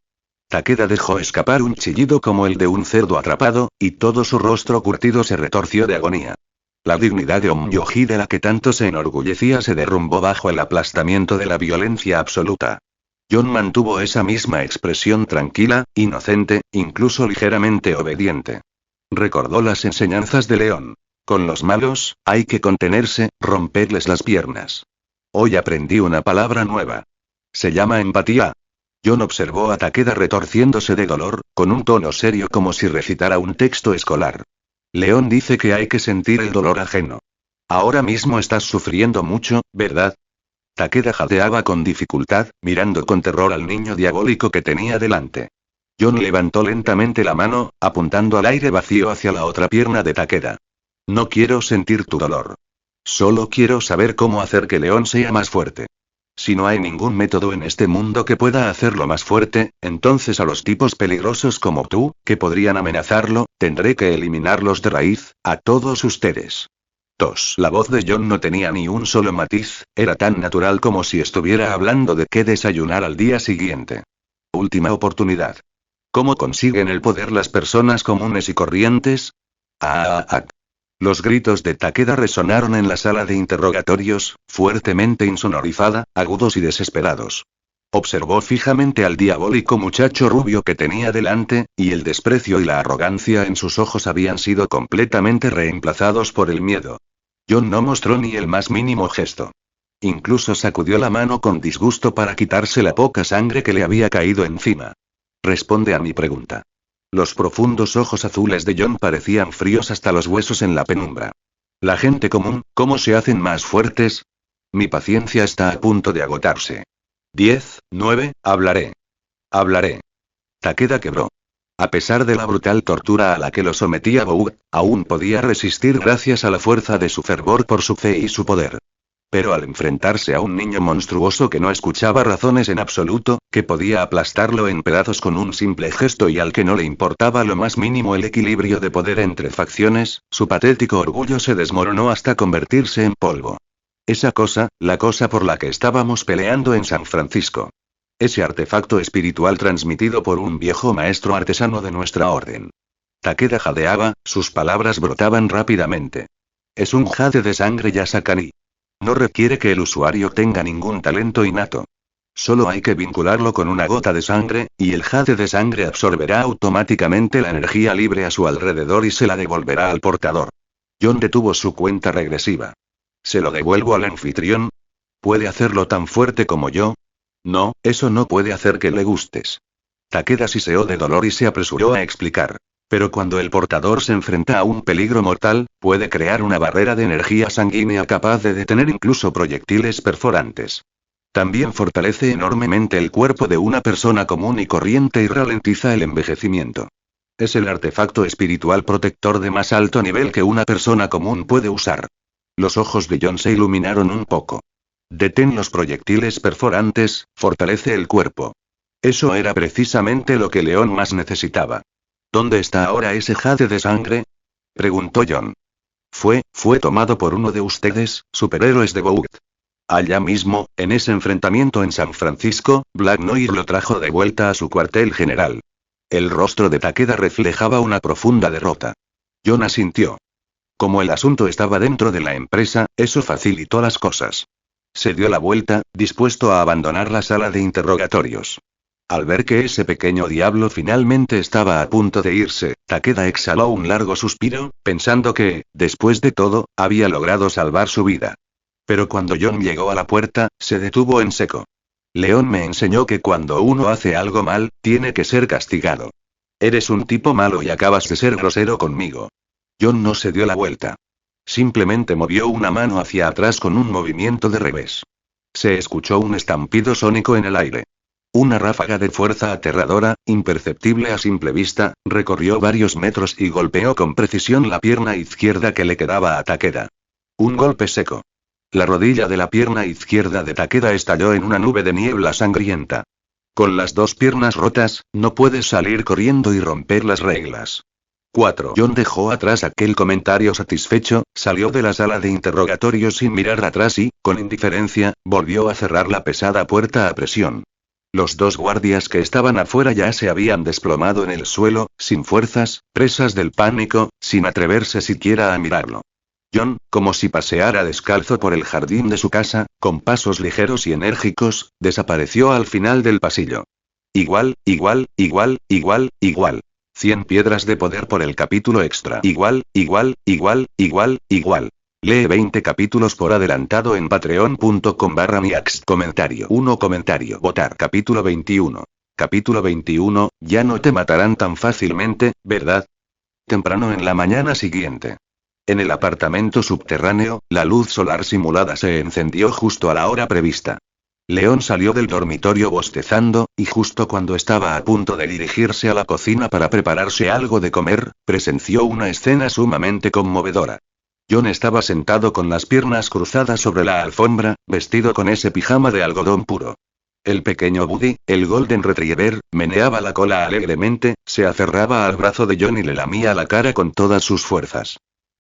Takeda dejó escapar un chillido como el de un cerdo atrapado, y todo su rostro curtido se retorció de agonía. La dignidad de Onmyoji de la que tanto se enorgullecía se derrumbó bajo el aplastamiento de la violencia absoluta. John mantuvo esa misma expresión tranquila, inocente, incluso ligeramente obediente. Recordó las enseñanzas de León. Con los malos, hay que contenerse, romperles las piernas. Hoy aprendí una palabra nueva. Se llama empatía. John observó a Takeda retorciéndose de dolor, con un tono serio como si recitara un texto escolar. León dice que hay que sentir el dolor ajeno. Ahora mismo estás sufriendo mucho, ¿verdad? Takeda jadeaba con dificultad, mirando con terror al niño diabólico que tenía delante. John levantó lentamente la mano, apuntando al aire vacío hacia la otra pierna de Takeda. No quiero sentir tu dolor. Solo quiero saber cómo hacer que León sea más fuerte. Si no hay ningún método en este mundo que pueda hacerlo más fuerte, entonces a los tipos peligrosos como tú, que podrían amenazarlo, tendré que eliminarlos de raíz, a todos ustedes. La voz de John no tenía ni un solo matiz, era tan natural como si estuviera hablando de qué desayunar al día siguiente. Última oportunidad. ¿Cómo consiguen el poder las personas comunes y corrientes? Los gritos de Takeda resonaron en la sala de interrogatorios, fuertemente insonorizada, agudos y desesperados. Observó fijamente al diabólico muchacho rubio que tenía delante, y el desprecio y la arrogancia en sus ojos habían sido completamente reemplazados por el miedo. John no mostró ni el más mínimo gesto. Incluso sacudió la mano con disgusto para quitarse la poca sangre que le había caído encima. Responde a mi pregunta. Los profundos ojos azules de John parecían fríos hasta los huesos en la penumbra. La gente común, ¿cómo se hacen más fuertes? Mi paciencia está a punto de agotarse. 10, 9, hablaré. Hablaré. Takeda quebró. A pesar de la brutal tortura a la que lo sometía Boug, aún podía resistir gracias a la fuerza de su fervor por su fe y su poder. Pero al enfrentarse a un niño monstruoso que no escuchaba razones en absoluto, que podía aplastarlo en pedazos con un simple gesto y al que no le importaba lo más mínimo el equilibrio de poder entre facciones, su patético orgullo se desmoronó hasta convertirse en polvo. Esa cosa, la cosa por la que estábamos peleando en San Francisco. Ese artefacto espiritual transmitido por un viejo maestro artesano de nuestra orden. Takeda jadeaba, sus palabras brotaban rápidamente. Es un jade de sangre Yasakani. No requiere que el usuario tenga ningún talento innato. Solo hay que vincularlo con una gota de sangre, y el jade de sangre absorberá automáticamente la energía libre a su alrededor y se la devolverá al portador. John detuvo su cuenta regresiva. ¿Se lo devuelvo al anfitrión? ¿Puede hacerlo tan fuerte como yo? No, eso no puede hacer que le gustes. Takeda siseó de dolor y se apresuró a explicar. Pero cuando el portador se enfrenta a un peligro mortal, puede crear una barrera de energía sanguínea capaz de detener incluso proyectiles perforantes. También fortalece enormemente el cuerpo de una persona común y corriente y ralentiza el envejecimiento. Es el artefacto espiritual protector de más alto nivel que una persona común puede usar. Los ojos de John se iluminaron un poco. Detén los proyectiles perforantes, fortalece el cuerpo. Eso era precisamente lo que León más necesitaba. ¿Dónde está ahora ese jade de sangre? Preguntó John. Fue tomado por uno de ustedes, superhéroes de Boug. Allá mismo, en ese enfrentamiento en San Francisco, Black Noir lo trajo de vuelta a su cuartel general. El rostro de Takeda reflejaba una profunda derrota. John asintió. Como el asunto estaba dentro de la empresa, eso facilitó las cosas. Se dio la vuelta, dispuesto a abandonar la sala de interrogatorios. Al ver que ese pequeño diablo finalmente estaba a punto de irse, Takeda exhaló un largo suspiro, pensando que, después de todo, había logrado salvar su vida. Pero cuando John llegó a la puerta, se detuvo en seco. León me enseñó que cuando uno hace algo mal, tiene que ser castigado. Eres un tipo malo y acabas de ser grosero conmigo. John no se dio la vuelta. Simplemente movió una mano hacia atrás con un movimiento de revés. Se escuchó un estampido sónico en el aire. Una ráfaga de fuerza aterradora, imperceptible a simple vista, recorrió varios metros y golpeó con precisión la pierna izquierda que le quedaba a Takeda. Un golpe seco. La rodilla de la pierna izquierda de Takeda estalló en una nube de niebla sangrienta. Con las dos piernas rotas, no puedes salir corriendo y romper las reglas. 4. John dejó atrás aquel comentario satisfecho, salió de la sala de interrogatorios sin mirar atrás y, con indiferencia, volvió a cerrar la pesada puerta a presión. Los dos guardias que estaban afuera ya se habían desplomado en el suelo, sin fuerzas, presas del pánico, sin atreverse siquiera a mirarlo. John, como si paseara descalzo por el jardín de su casa, con pasos ligeros y enérgicos, desapareció al final del pasillo. Igual. 100 piedras de poder por el capítulo extra. Igual. Lee 20 capítulos por adelantado en patreon.com/miax. Comentario 1. Comentario. Votar. Capítulo 21. Capítulo 21, ya no te matarán tan fácilmente, ¿verdad? Temprano en la mañana siguiente. En el apartamento subterráneo, la luz solar simulada se encendió justo a la hora prevista. León salió del dormitorio bostezando, y justo cuando estaba a punto de dirigirse a la cocina para prepararse algo de comer, presenció una escena sumamente conmovedora. John estaba sentado con las piernas cruzadas sobre la alfombra, vestido con ese pijama de algodón puro. El pequeño Buddy, el Golden Retriever, meneaba la cola alegremente, se aferraba al brazo de John y le lamía la cara con todas sus fuerzas.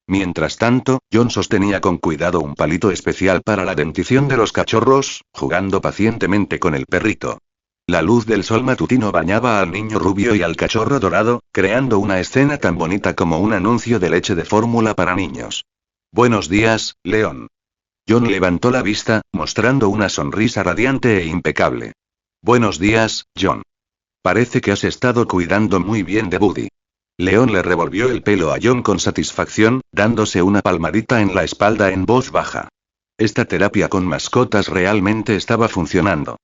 Mientras tanto, John sostenía con cuidado un palito especial para la dentición de los cachorros, jugando pacientemente con el perrito. La luz del sol matutino bañaba al niño rubio y al cachorro dorado, creando una escena tan bonita como un anuncio de leche de fórmula para niños. Buenos días, León. John levantó la vista, mostrando una sonrisa radiante e impecable. Buenos días, John. Parece que has estado cuidando muy bien de Buddy. León le revolvió el pelo a John con satisfacción, dándose una palmadita en la espalda en voz baja. Esta terapia con mascotas realmente estaba funcionando.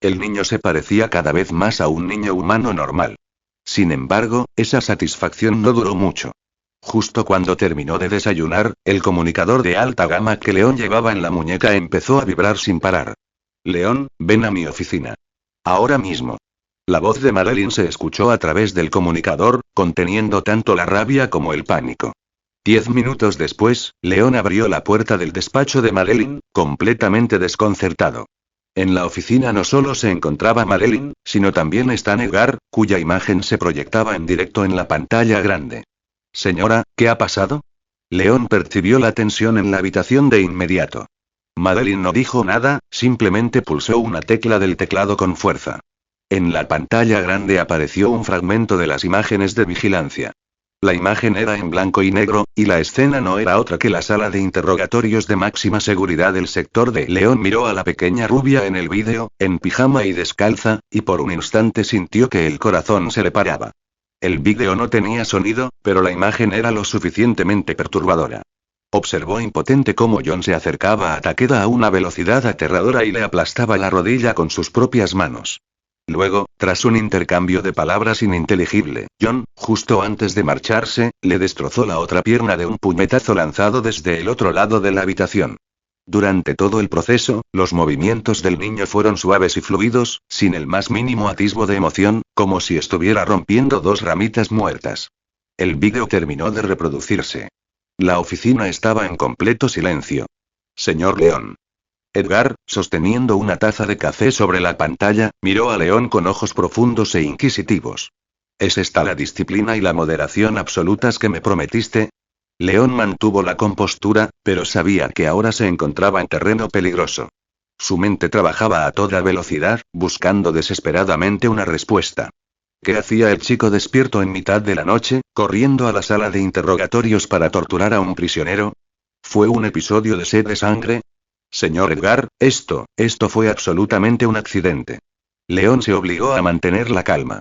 El niño se parecía cada vez más a un niño humano normal. Sin embargo, esa satisfacción no duró mucho. Justo cuando terminó de desayunar, el comunicador de alta gama que León llevaba en la muñeca empezó a vibrar sin parar. León, ven a mi oficina. Ahora mismo. La voz de Madeline se escuchó a través del comunicador, conteniendo tanto la rabia como el pánico. 10 minutos después, León abrió la puerta del despacho de Madeline, completamente desconcertado. En la oficina no solo se encontraba Madeline, sino también Stan Edgar, cuya imagen se proyectaba en directo en la pantalla grande. Señora, ¿qué ha pasado? León percibió la tensión en la habitación de inmediato. Madeline no dijo nada, simplemente pulsó una tecla del teclado con fuerza. En la pantalla grande apareció un fragmento de las imágenes de vigilancia. La imagen era en blanco y negro, y la escena no era otra que la sala de interrogatorios de máxima seguridad del sector de León. Miró a la pequeña rubia en el vídeo, en pijama y descalza, y por un instante sintió que el corazón se le paraba. El vídeo no tenía sonido, pero la imagen era lo suficientemente perturbadora. Observó impotente cómo John se acercaba a Takeda a una velocidad aterradora y le aplastaba la rodilla con sus propias manos. Luego, tras un intercambio de palabras ininteligible, John, justo antes de marcharse, le destrozó la otra pierna de un puñetazo lanzado desde el otro lado de la habitación. Durante todo el proceso, los movimientos del niño fueron suaves y fluidos, sin el más mínimo atisbo de emoción, como si estuviera rompiendo dos ramitas muertas. El vídeo terminó de reproducirse. La oficina estaba en completo silencio. Señor León. Edgar, sosteniendo una taza de café sobre la pantalla, miró a León con ojos profundos e inquisitivos. ¿Es esta la disciplina y la moderación absolutas que me prometiste? León mantuvo la compostura, pero sabía que ahora se encontraba en terreno peligroso. Su mente trabajaba a toda velocidad, buscando desesperadamente una respuesta. ¿Qué hacía el chico despierto en mitad de la noche, corriendo a la sala de interrogatorios para torturar a un prisionero? ¿Fue un episodio de sed de sangre? Señor Edgar, esto fue absolutamente un accidente. León se obligó a mantener la calma.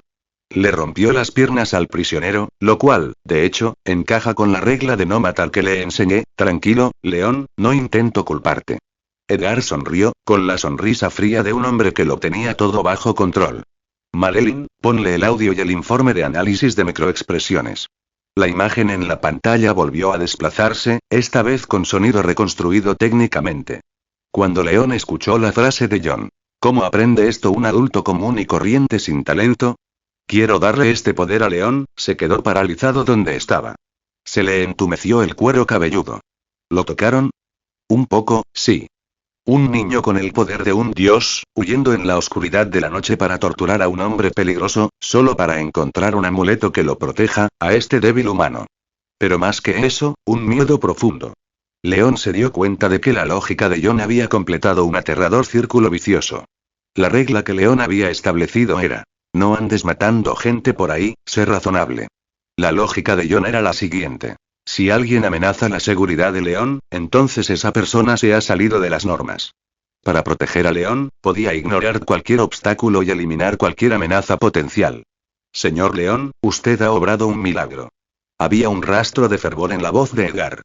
Le rompió las piernas al prisionero, lo cual, de hecho, encaja con la regla de no matar que le enseñé. Tranquilo, León, no intento culparte. Edgar sonrió, con la sonrisa fría de un hombre que lo tenía todo bajo control. Madeline, ponle el audio y el informe de análisis de microexpresiones. La imagen en la pantalla volvió a desplazarse, esta vez con sonido reconstruido técnicamente. Cuando León escuchó la frase de John, ¿cómo aprende esto un adulto común y corriente sin talento? Quiero darle este poder a León, se quedó paralizado donde estaba. Se le entumeció el cuero cabelludo. ¿Lo tocaron? Un poco, sí. Un niño con el poder de un dios, huyendo en la oscuridad de la noche para torturar a un hombre peligroso, solo para encontrar un amuleto que lo proteja, a este débil humano. Pero más que eso, un miedo profundo. León se dio cuenta de que la lógica de John había completado un aterrador círculo vicioso. La regla que León había establecido era: no andes matando gente por ahí, sé razonable. La lógica de John era la siguiente: si alguien amenaza la seguridad de León, entonces esa persona se ha salido de las normas. Para proteger a León, podía ignorar cualquier obstáculo y eliminar cualquier amenaza potencial. Señor León, usted ha obrado un milagro. Había un rastro de fervor en la voz de Edgar.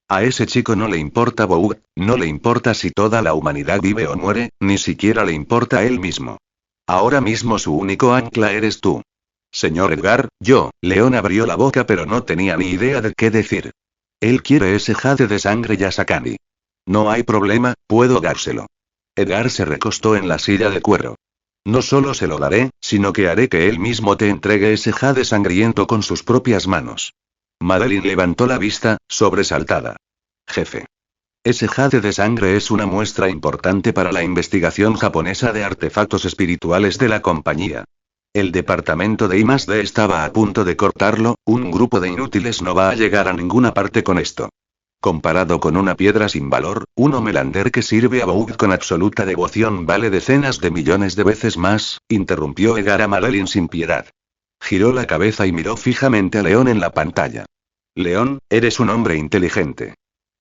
A ese chico no le importa Boog, no le importa si toda la humanidad vive o muere, ni siquiera le importa a él mismo. Ahora mismo su único ancla eres tú. Señor Edgar, León abrió la boca pero no tenía ni idea de qué decir. Él quiere ese jade de sangre Yasakani. No hay problema, puedo dárselo. Edgar se recostó en la silla de cuero. No solo se lo daré, sino que haré que él mismo te entregue ese jade sangriento con sus propias manos. Madeline levantó la vista, sobresaltada. Jefe. Ese jade de sangre es una muestra importante para la investigación japonesa de artefactos espirituales de la compañía. El departamento de I+D estaba a punto de cortarlo, un grupo de inútiles no va a llegar a ninguna parte con esto. Comparado con una piedra sin valor, un Homelander que sirve a Boog con absoluta devoción vale decenas de millones de veces más, interrumpió Edgar a Madeline sin piedad. Giró la cabeza y miró fijamente a León en la pantalla. León, eres un hombre inteligente.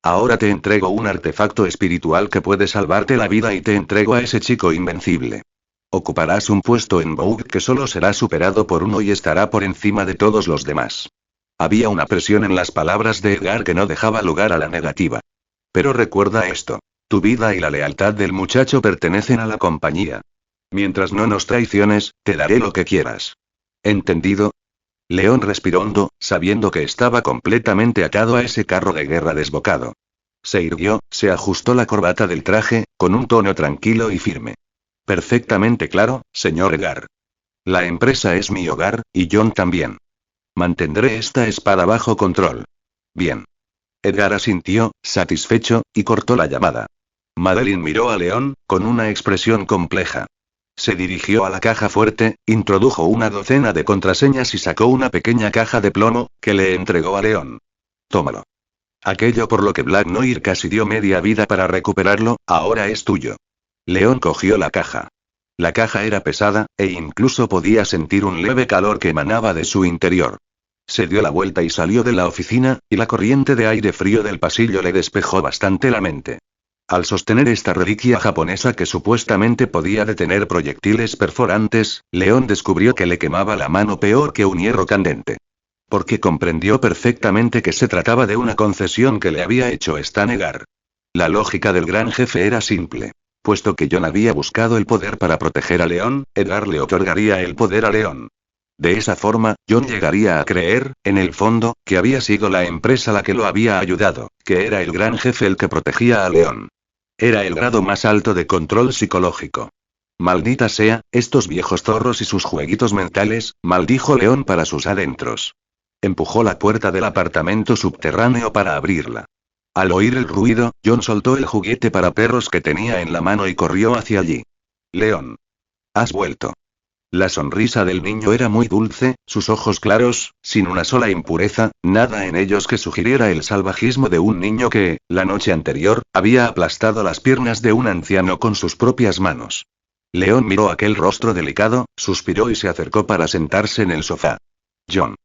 Ahora te entrego un artefacto espiritual que puede salvarte la vida y te entrego a ese chico invencible. Ocuparás un puesto en Boog que solo será superado por uno y estará por encima de todos los demás. Había una presión en las palabras de Edgar que no dejaba lugar a la negativa. Pero recuerda esto. Tu vida y la lealtad del muchacho pertenecen a la compañía. Mientras no nos traiciones, te daré lo que quieras. ¿Entendido? León respiró hondo, sabiendo que estaba completamente atado a ese carro de guerra desbocado. Se irguió, se ajustó la corbata del traje, con un tono tranquilo y firme. Perfectamente claro, señor Edgar. La empresa es mi hogar, y John también. Mantendré esta espada bajo control. Bien. Edgar asintió, satisfecho, y cortó la llamada. Madeline miró a León, con una expresión compleja. Se dirigió a la caja fuerte, introdujo una docena de contraseñas y sacó una pequeña caja de plomo, que le entregó a León. Tómalo. Aquello por lo que Black Noir casi dio media vida para recuperarlo, ahora es tuyo. León cogió la caja. La caja era pesada, e incluso podía sentir un leve calor que emanaba de su interior. Se dio la vuelta y salió de la oficina, y la corriente de aire frío del pasillo le despejó bastante la mente. Al sostener esta reliquia japonesa que supuestamente podía detener proyectiles perforantes, León descubrió que le quemaba la mano peor que un hierro candente. Porque comprendió perfectamente que se trataba de una concesión que le había hecho Stan Edgar. La lógica del gran jefe era simple. Puesto que John había buscado el poder para proteger a León, Edgar le otorgaría el poder a León. De esa forma, John llegaría a creer, en el fondo, que había sido la empresa la que lo había ayudado, que era el gran jefe el que protegía a León. Era el grado más alto de control psicológico. Maldita sea, estos viejos zorros y sus jueguitos mentales, maldijo León para sus adentros. Empujó la puerta del apartamento subterráneo para abrirla. Al oír el ruido, John soltó el juguete para perros que tenía en la mano y corrió hacia allí. León. Has vuelto. La sonrisa del niño era muy dulce, sus ojos claros, sin una sola impureza, nada en ellos que sugiriera el salvajismo de un niño que, la noche anterior, había aplastado las piernas de un anciano con sus propias manos. León miró aquel rostro delicado, suspiró y se acercó para sentarse en el sofá. John.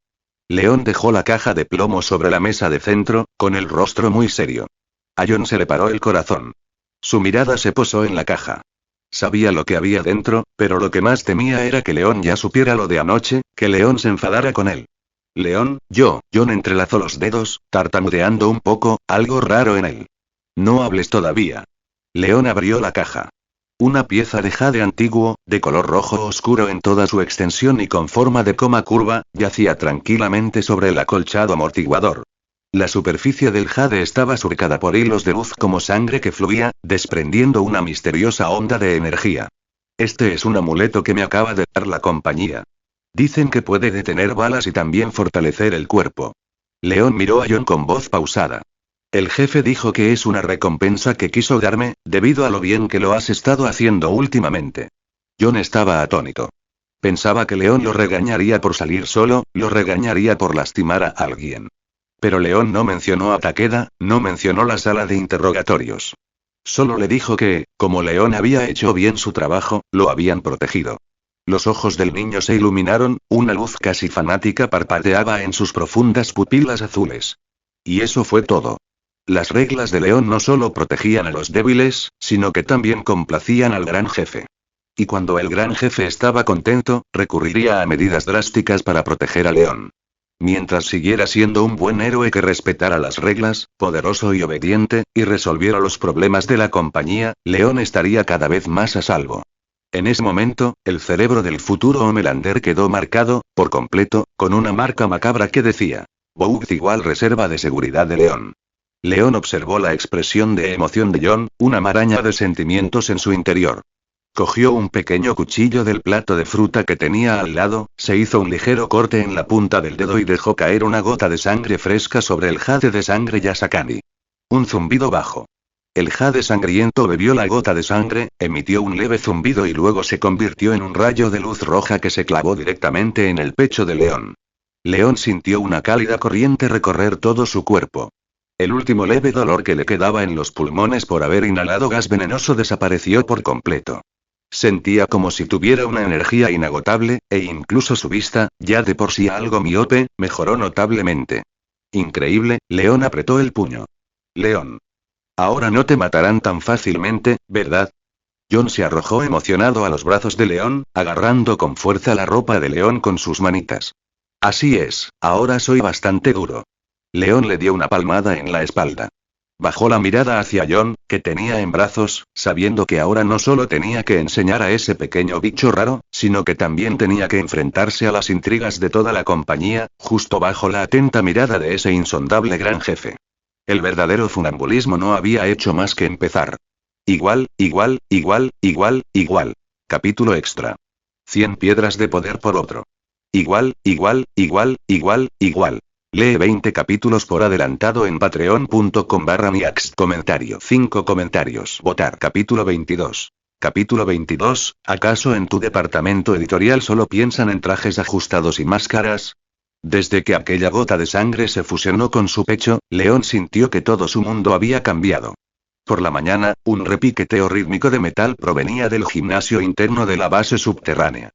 León dejó la caja de plomo sobre la mesa de centro, con el rostro muy serio. A John se le paró el corazón. Su mirada se posó en la caja. Sabía lo que había dentro, pero lo que más temía era que León ya supiera lo de anoche, que León se enfadara con él. León, John entrelazó los dedos, tartamudeando un poco, algo raro en él. No hables todavía. León abrió la caja. Una pieza de jade antiguo, de color rojo oscuro en toda su extensión y con forma de coma curva, yacía tranquilamente sobre el acolchado amortiguador. La superficie del jade estaba surcada por hilos de luz como sangre que fluía, desprendiendo una misteriosa onda de energía. Este es un amuleto que me acaba de dar la compañía. Dicen que puede detener balas y también fortalecer el cuerpo. León miró a John con voz pausada. El jefe dijo que es una recompensa que quiso darme, debido a lo bien que lo has estado haciendo últimamente. John estaba atónito. Pensaba que León lo regañaría por salir solo, lo regañaría por lastimar a alguien. Pero León no mencionó a Takeda, no mencionó la sala de interrogatorios. Solo le dijo que, como León había hecho bien su trabajo, lo habían protegido. Los ojos del niño se iluminaron, una luz casi fanática parpadeaba en sus profundas pupilas azules. Y eso fue todo. Las reglas de León no solo protegían a los débiles, sino que también complacían al gran jefe. Y cuando el gran jefe estaba contento, recurriría a medidas drásticas para proteger a León. Mientras siguiera siendo un buen héroe que respetara las reglas, poderoso y obediente, y resolviera los problemas de la compañía, León estaría cada vez más a salvo. En ese momento, el cerebro del futuro Homelander quedó marcado, por completo, con una marca macabra que decía: Bout igual reserva de seguridad de León. León observó la expresión de emoción de John, una maraña de sentimientos en su interior. Cogió un pequeño cuchillo del plato de fruta que tenía al lado, se hizo un ligero corte en la punta del dedo y dejó caer una gota de sangre fresca sobre el jade de sangre Yasakani. Un zumbido bajo. El jade sangriento bebió la gota de sangre, emitió un leve zumbido y luego se convirtió en un rayo de luz roja que se clavó directamente en el pecho de León. León sintió una cálida corriente recorrer todo su cuerpo. El último leve dolor que le quedaba en los pulmones por haber inhalado gas venenoso desapareció por completo. Sentía como si tuviera una energía inagotable, e incluso su vista, ya de por sí algo miope, mejoró notablemente. Increíble, León apretó el puño. León. Ahora no te matarán tan fácilmente, ¿verdad? John se arrojó emocionado a los brazos de León, agarrando con fuerza la ropa de León con sus manitas. Así es, ahora soy bastante duro. León le dio una palmada en la espalda. Bajó la mirada hacia John, que tenía en brazos, sabiendo que ahora no solo tenía que enseñar a ese pequeño bicho raro, sino que también tenía que enfrentarse a las intrigas de toda la compañía, justo bajo la atenta mirada de ese insondable gran jefe. El verdadero funambulismo no había hecho más que empezar. Igual. Capítulo extra. 100 piedras de poder por otro. Igual. Lee 20 capítulos por adelantado en patreon.com/miax. Comentario. 5 comentarios. Votar. Capítulo 22. Capítulo 22. ¿Acaso en tu departamento editorial solo piensan en trajes ajustados y máscaras? Desde que aquella gota de sangre se fusionó con su pecho, León sintió que todo su mundo había cambiado. Por la mañana, un repiqueteo rítmico de metal provenía del gimnasio interno de la base subterránea.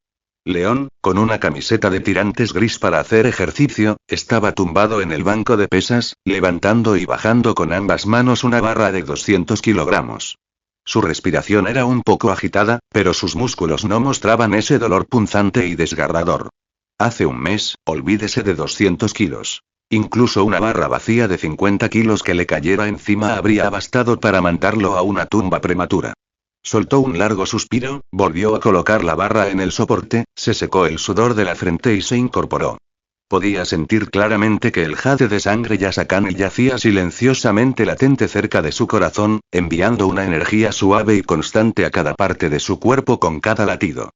León, con una camiseta de tirantes gris para hacer ejercicio, estaba tumbado en el banco de pesas, levantando y bajando con ambas manos una barra de 200 kilogramos. Su respiración era un poco agitada, pero sus músculos no mostraban ese dolor punzante y desgarrador. Hace un mes, olvídese de 200 kilos. Incluso una barra vacía de 50 kilos que le cayera encima habría bastado para mandarlo a una tumba prematura. Soltó un largo suspiro, volvió a colocar la barra en el soporte, se secó el sudor de la frente y se incorporó. Podía sentir claramente que el jade de sangre Yasakani yacía silenciosamente latente cerca de su corazón, enviando una energía suave y constante a cada parte de su cuerpo con cada latido.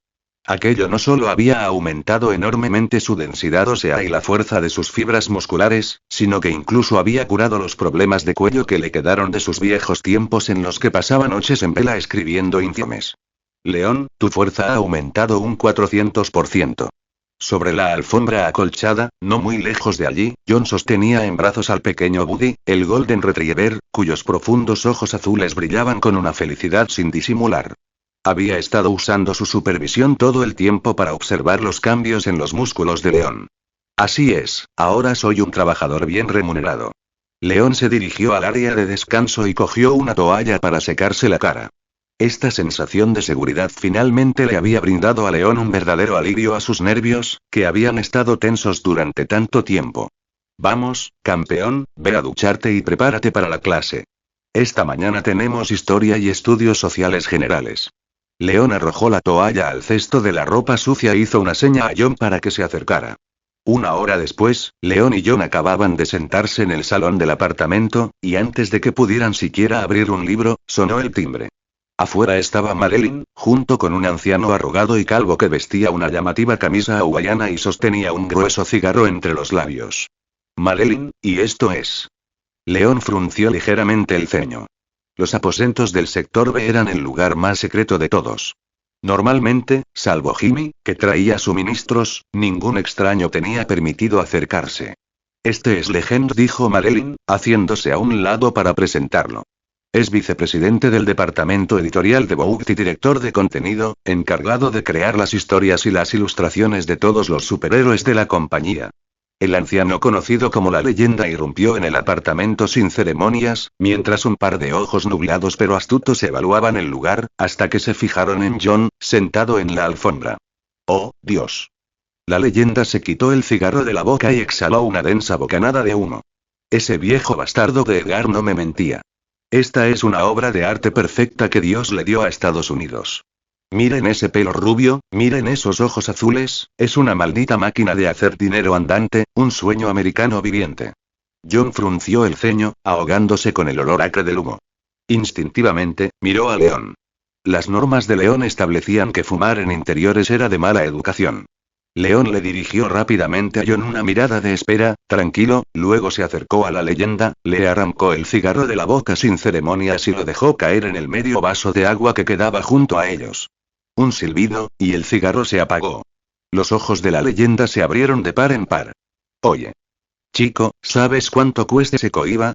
Aquello no solo había aumentado enormemente su densidad ósea y la fuerza de sus fibras musculares, sino que incluso había curado los problemas de cuello que le quedaron de sus viejos tiempos en los que pasaba noches en vela escribiendo informes. León, tu fuerza ha aumentado un 400%. Sobre la alfombra acolchada, no muy lejos de allí, John sostenía en brazos al pequeño Buddy, el Golden Retriever, cuyos profundos ojos azules brillaban con una felicidad sin disimular. Había estado usando su supervisión todo el tiempo para observar los cambios en los músculos de León. Así es, ahora soy un trabajador bien remunerado. León se dirigió al área de descanso y cogió una toalla para secarse la cara. Esta sensación de seguridad finalmente le había brindado a León un verdadero alivio a sus nervios, que habían estado tensos durante tanto tiempo. Vamos, campeón, ve a ducharte y prepárate para la clase. Esta mañana tenemos historia y estudios sociales generales. León arrojó la toalla al cesto de la ropa sucia e hizo una seña a John para que se acercara. Una hora después, León y John acababan de sentarse en el salón del apartamento, y antes de que pudieran siquiera abrir un libro, sonó el timbre. Afuera estaba Madeline, junto con un anciano arrugado y calvo que vestía una llamativa camisa hawaiana y sostenía un grueso cigarro entre los labios. Madeline, ¿y esto es? León frunció ligeramente el ceño. Los aposentos del sector B eran el lugar más secreto de todos. Normalmente, salvo Jimmy, que traía suministros, ningún extraño tenía permitido acercarse. Este es Legend, dijo Madeline, haciéndose a un lado para presentarlo. Es vicepresidente del departamento editorial de Vogue y director de contenido, encargado de crear las historias y las ilustraciones de todos los superhéroes de la compañía. El anciano conocido como la leyenda irrumpió en el apartamento sin ceremonias, mientras un par de ojos nublados pero astutos evaluaban el lugar, hasta que se fijaron en John, sentado en la alfombra. ¡Oh, Dios! La leyenda se quitó el cigarro de la boca y exhaló una densa bocanada de humo. Ese viejo bastardo de Edgar no me mentía. Esta es una obra de arte perfecta que Dios le dio a Estados Unidos. Miren ese pelo rubio, miren esos ojos azules, es una maldita máquina de hacer dinero andante, un sueño americano viviente. John frunció el ceño, ahogándose con el olor acre del humo. Instintivamente, miró a León. Las normas de León establecían que fumar en interiores era de mala educación. León le dirigió rápidamente a John una mirada de espera, tranquilo, luego se acercó a la leyenda, le arrancó el cigarro de la boca sin ceremonias y lo dejó caer en el medio vaso de agua que quedaba junto a ellos. Un silbido, y el cigarro se apagó. Los ojos de la leyenda se abrieron de par en par. Oye. Chico, ¿sabes cuánto cuesta ese cohiba?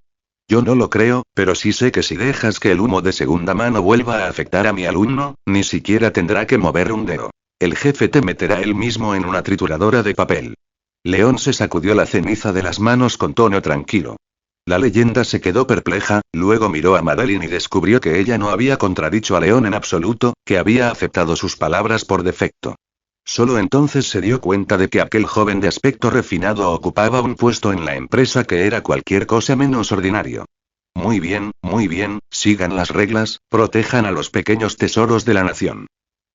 Yo no lo creo, pero sí sé que si dejas que el humo de segunda mano vuelva a afectar a mi alumno, ni siquiera tendrá que mover un dedo. El jefe te meterá él mismo en una trituradora de papel. León se sacudió la ceniza de las manos con tono tranquilo. La leyenda se quedó perpleja, luego miró a Madeline y descubrió que ella no había contradicho a León en absoluto, que había aceptado sus palabras por defecto. Solo entonces se dio cuenta de que aquel joven de aspecto refinado ocupaba un puesto en la empresa que era cualquier cosa menos ordinario. Muy bien, sigan las reglas, protejan a los pequeños tesoros de la nación.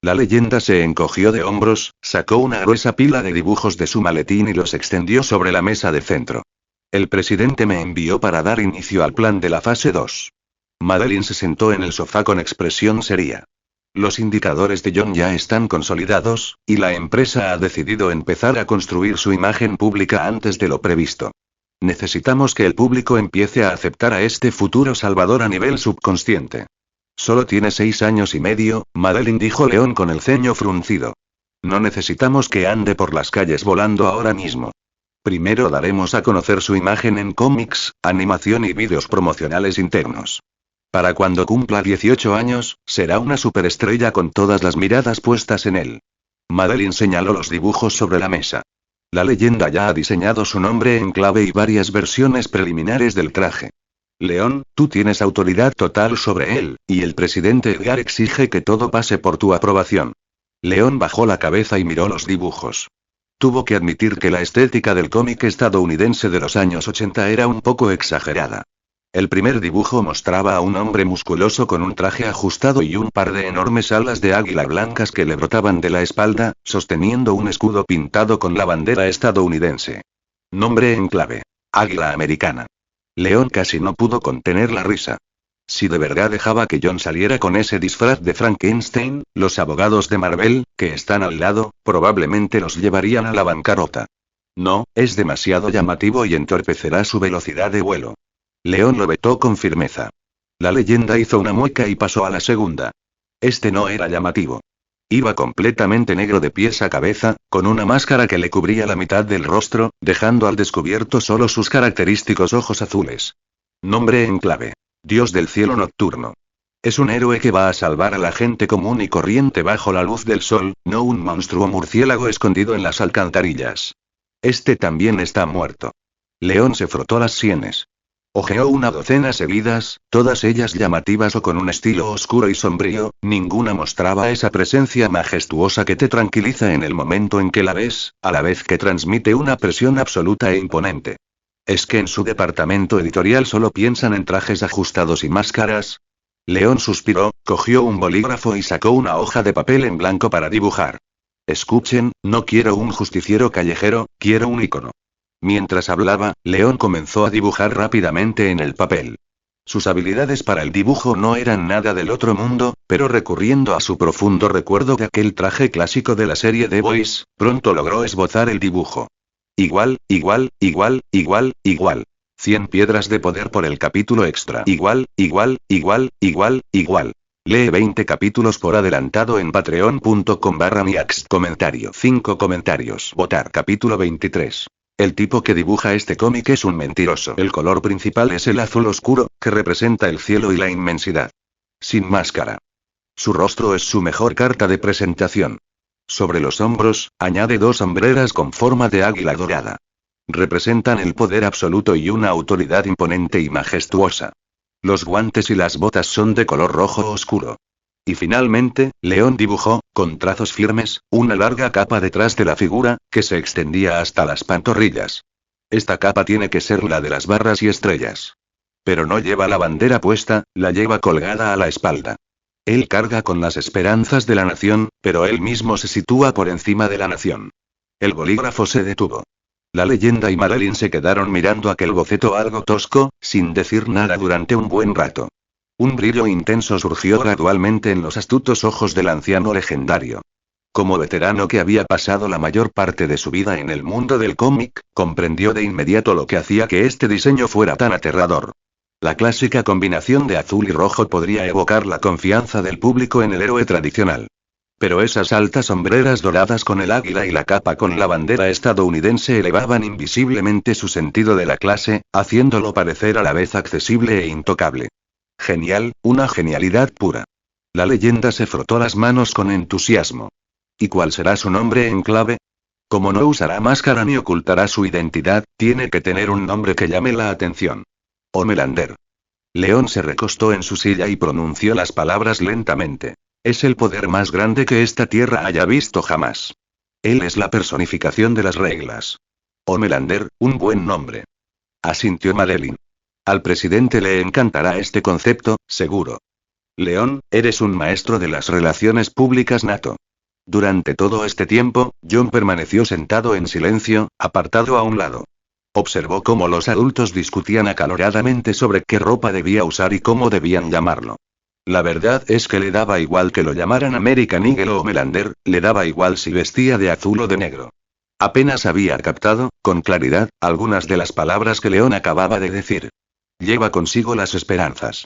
La leyenda se encogió de hombros, sacó una gruesa pila de dibujos de su maletín y los extendió sobre la mesa de centro. El presidente me envió para dar inicio al plan de la fase 2. Madeline se sentó en el sofá con expresión seria. Los indicadores de John ya están consolidados, y la empresa ha decidido empezar a construir su imagen pública antes de lo previsto. Necesitamos que el público empiece a aceptar a este futuro salvador a nivel subconsciente. Solo tiene 6 años y medio, Madeline dijo León con el ceño fruncido. No necesitamos que ande por las calles volando ahora mismo. Primero daremos a conocer su imagen en cómics, animación y vídeos promocionales internos. Para cuando cumpla 18 años, será una superestrella con todas las miradas puestas en él. Madeline señaló los dibujos sobre la mesa. La leyenda ya ha diseñado su nombre en clave y varias versiones preliminares del traje. León, tú tienes autoridad total sobre él, y el presidente Edgar exige que todo pase por tu aprobación. León bajó la cabeza y miró los dibujos. Tuvo que admitir que la estética del cómic estadounidense de los años 80 era un poco exagerada. El primer dibujo mostraba a un hombre musculoso con un traje ajustado y un par de enormes alas de águila blancas que le brotaban de la espalda, sosteniendo un escudo pintado con la bandera estadounidense. Nombre en clave. Águila americana. León casi no pudo contener la risa. Si de verdad dejaba que John saliera con ese disfraz de Frankenstein, los abogados de Marvel, que están al lado, probablemente los llevarían a la bancarrota. No, es demasiado llamativo y entorpecerá su velocidad de vuelo. León lo vetó con firmeza. La leyenda hizo una mueca y pasó a la segunda. Este no era llamativo. Iba completamente negro de pies a cabeza, con una máscara que le cubría la mitad del rostro, dejando al descubierto solo sus característicos ojos azules. Nombre en clave. Dios del cielo nocturno. Es un héroe que va a salvar a la gente común y corriente bajo la luz del sol, no un monstruo murciélago escondido en las alcantarillas. Este también está muerto. León se frotó las sienes. Ojeó una docena seguidas, todas ellas llamativas o con un estilo oscuro y sombrío, ninguna mostraba esa presencia majestuosa que te tranquiliza en el momento en que la ves, a la vez que transmite una presión absoluta e imponente. ¿Es que en su departamento editorial solo piensan en trajes ajustados y máscaras? León suspiró, cogió un bolígrafo y sacó una hoja de papel en blanco para dibujar. Escuchen, no quiero un justiciero callejero, quiero un ícono. Mientras hablaba, León comenzó a dibujar rápidamente en el papel. Sus habilidades para el dibujo no eran nada del otro mundo, pero recurriendo a su profundo recuerdo de aquel traje clásico de la serie The Boys, pronto logró esbozar el dibujo. Igual. 100 piedras de poder por el capítulo extra. Igual. Lee 20 capítulos por adelantado en patreon.com/miax. Comentario. 5 comentarios. Votar. Capítulo 23. El tipo que dibuja este cómic es un mentiroso. El color principal es el azul oscuro, que representa el cielo y la inmensidad. Sin máscara. Su rostro es su mejor carta de presentación. Sobre los hombros, añade 2 sombreras con forma de águila dorada. Representan el poder absoluto y una autoridad imponente y majestuosa. Los guantes y las botas son de color rojo oscuro. Y finalmente, León dibujó, con trazos firmes, una larga capa detrás de la figura, que se extendía hasta las pantorrillas. Esta capa tiene que ser la de las barras y estrellas. Pero no lleva la bandera puesta, la lleva colgada a la espalda. Él carga con las esperanzas de la nación, pero él mismo se sitúa por encima de la nación. El bolígrafo se detuvo. La leyenda y Madeline se quedaron mirando aquel boceto algo tosco, sin decir nada durante un buen rato. Un brillo intenso surgió gradualmente en los astutos ojos del anciano legendario. Como veterano que había pasado la mayor parte de su vida en el mundo del cómic, comprendió de inmediato lo que hacía que este diseño fuera tan aterrador. La clásica combinación de azul y rojo podría evocar la confianza del público en el héroe tradicional. Pero esas altas sombreras doradas con el águila y la capa con la bandera estadounidense elevaban invisiblemente su sentido de la clase, haciéndolo parecer a la vez accesible e intocable. Genial, una genialidad pura. La leyenda se frotó las manos con entusiasmo. ¿Y cuál será su nombre en clave? Como no usará máscara ni ocultará su identidad, tiene que tener un nombre que llame la atención. Homelander. León se recostó en su silla y pronunció las palabras lentamente. Es el poder más grande que esta tierra haya visto jamás. Él es la personificación de las reglas. Homelander, un buen nombre. Asintió Madeline. Al presidente le encantará este concepto, seguro. León, eres un maestro de las relaciones públicas nato. Durante todo este tiempo, John permaneció sentado en silencio, apartado a un lado. Observó cómo los adultos discutían acaloradamente sobre qué ropa debía usar y cómo debían llamarlo. La verdad es que le daba igual que lo llamaran American Eagle o Homelander, le daba igual si vestía de azul o de negro. Apenas había captado, con claridad, algunas de las palabras que León acababa de decir. Lleva consigo las esperanzas.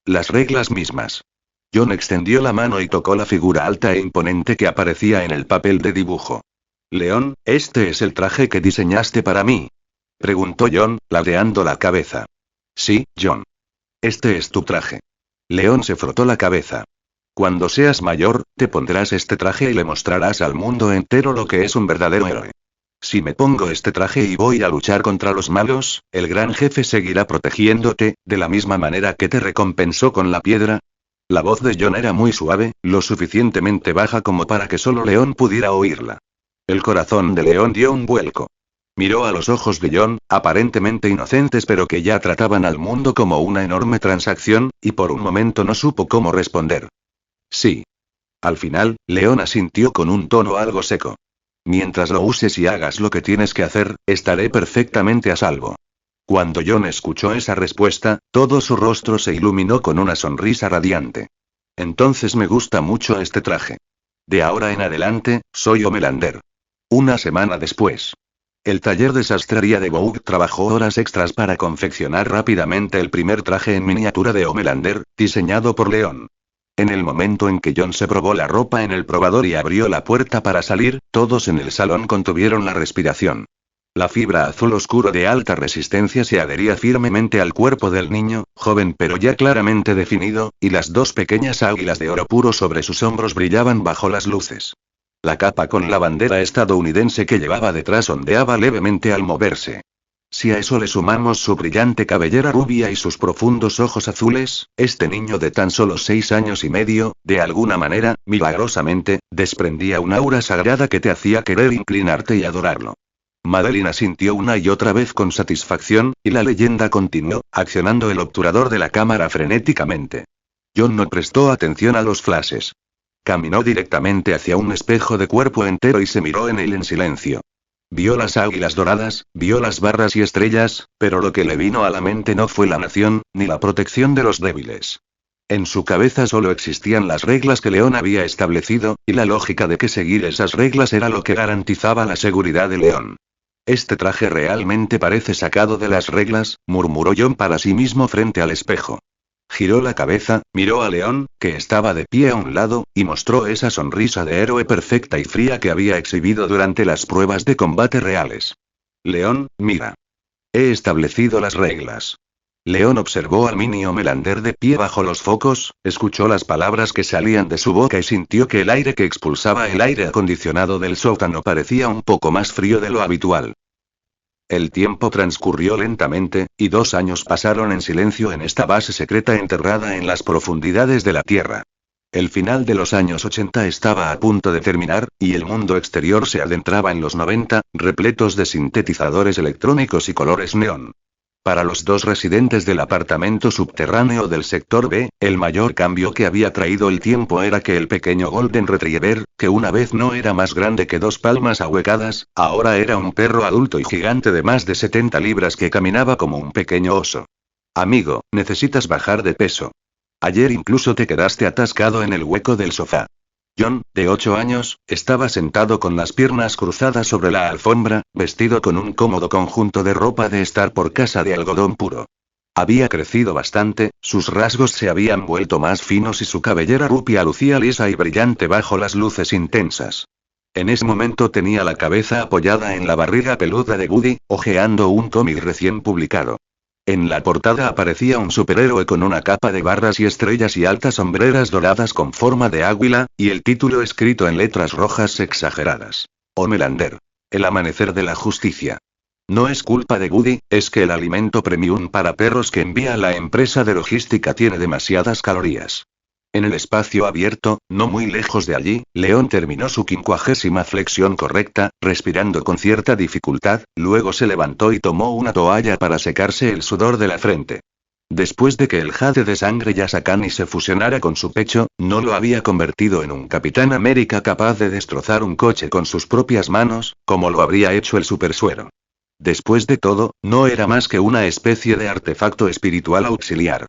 Las reglas mismas. John extendió la mano y tocó la figura alta e imponente que aparecía en el papel de dibujo. León, ¿este es el traje que diseñaste para mí? Preguntó John, ladeando la cabeza. Sí, John. Este es tu traje. León se frotó la cabeza. Cuando seas mayor, te pondrás este traje y le mostrarás al mundo entero lo que es un verdadero héroe. Si me pongo este traje y voy a luchar contra los malos, el gran jefe seguirá protegiéndote, de la misma manera que te recompensó con la piedra. La voz de John era muy suave, lo suficientemente baja como para que solo León pudiera oírla. El corazón de León dio un vuelco. Miró a los ojos de John, aparentemente inocentes pero que ya trataban al mundo como una enorme transacción, y por un momento no supo cómo responder. Sí. Al final, León asintió con un tono algo seco. Mientras lo uses y hagas lo que tienes que hacer, estaré perfectamente a salvo. Cuando John escuchó esa respuesta, todo su rostro se iluminó con una sonrisa radiante. Entonces me gusta mucho este traje. De ahora en adelante, soy Homelander. Una semana después. El taller de sastrería de Vogue trabajó horas extras para confeccionar rápidamente el primer traje en miniatura de Homelander, diseñado por León. En el momento en que John se probó la ropa en el probador y abrió la puerta para salir, todos en el salón contuvieron la respiración. La fibra azul oscuro de alta resistencia se adhería firmemente al cuerpo del niño, joven pero ya claramente definido, y las 2 pequeñas águilas de oro puro sobre sus hombros brillaban bajo las luces. La capa con la bandera estadounidense que llevaba detrás ondeaba levemente al moverse. Si a eso le sumamos su brillante cabellera rubia y sus profundos ojos azules, este niño de tan solo 6 años y medio, de alguna manera, milagrosamente, desprendía un aura sagrada que te hacía querer inclinarte y adorarlo. Madeline asintió una y otra vez con satisfacción, y la leyenda continuó, accionando el obturador de la cámara frenéticamente. John no prestó atención a los flashes. Caminó directamente hacia un espejo de cuerpo entero y se miró en él en silencio. Vio las águilas doradas, vio las barras y estrellas, pero lo que le vino a la mente no fue la nación, ni la protección de los débiles. En su cabeza solo existían las reglas que León había establecido, y la lógica de que seguir esas reglas era lo que garantizaba la seguridad de León. Este traje realmente parece sacado de las reglas, murmuró John para sí mismo frente al espejo. Giró la cabeza, miró a León, que estaba de pie a un lado, y mostró esa sonrisa de héroe perfecta y fría que había exhibido durante las pruebas de combate reales. León, mira. He establecido las reglas. León observó al Minio Melander de pie bajo los focos, escuchó las palabras que salían de su boca y sintió que el aire que expulsaba el aire acondicionado del sótano parecía un poco más frío de lo habitual. El tiempo transcurrió lentamente, y 2 años pasaron en silencio en esta base secreta enterrada en las profundidades de la Tierra. El final de los años 80 estaba a punto de terminar, y el mundo exterior se adentraba en los 90, repletos de sintetizadores electrónicos y colores neón. Para los 2 residentes del apartamento subterráneo del sector B, el mayor cambio que había traído el tiempo era que el pequeño Golden Retriever, que una vez no era más grande que 2 palmas ahuecadas, ahora era un perro adulto y gigante de más de 70 libras que caminaba como un pequeño oso. Amigo, necesitas bajar de peso. Ayer incluso te quedaste atascado en el hueco del sofá. John, de 8 años, estaba sentado con las piernas cruzadas sobre la alfombra, vestido con un cómodo conjunto de ropa de estar por casa de algodón puro. Había crecido bastante, sus rasgos se habían vuelto más finos y su cabellera rubia lucía lisa y brillante bajo las luces intensas. En ese momento tenía la cabeza apoyada en la barriga peluda de Woody, hojeando un cómic recién publicado. En la portada aparecía un superhéroe con una capa de barras y estrellas y altas sombreras doradas con forma de águila, y el título escrito en letras rojas exageradas. Homelander. El amanecer de la justicia. No es culpa de Woody, es que el alimento premium para perros que envía la empresa de logística tiene demasiadas calorías. En el espacio abierto, no muy lejos de allí, León terminó su 50ª flexión correcta, respirando con cierta dificultad, luego se levantó y tomó una toalla para secarse el sudor de la frente. Después de que el jade de sangre Yasakani se fusionara con su pecho, no lo había convertido en un Capitán América capaz de destrozar un coche con sus propias manos, como lo habría hecho el supersuero. Después de todo, no era más que una especie de artefacto espiritual auxiliar.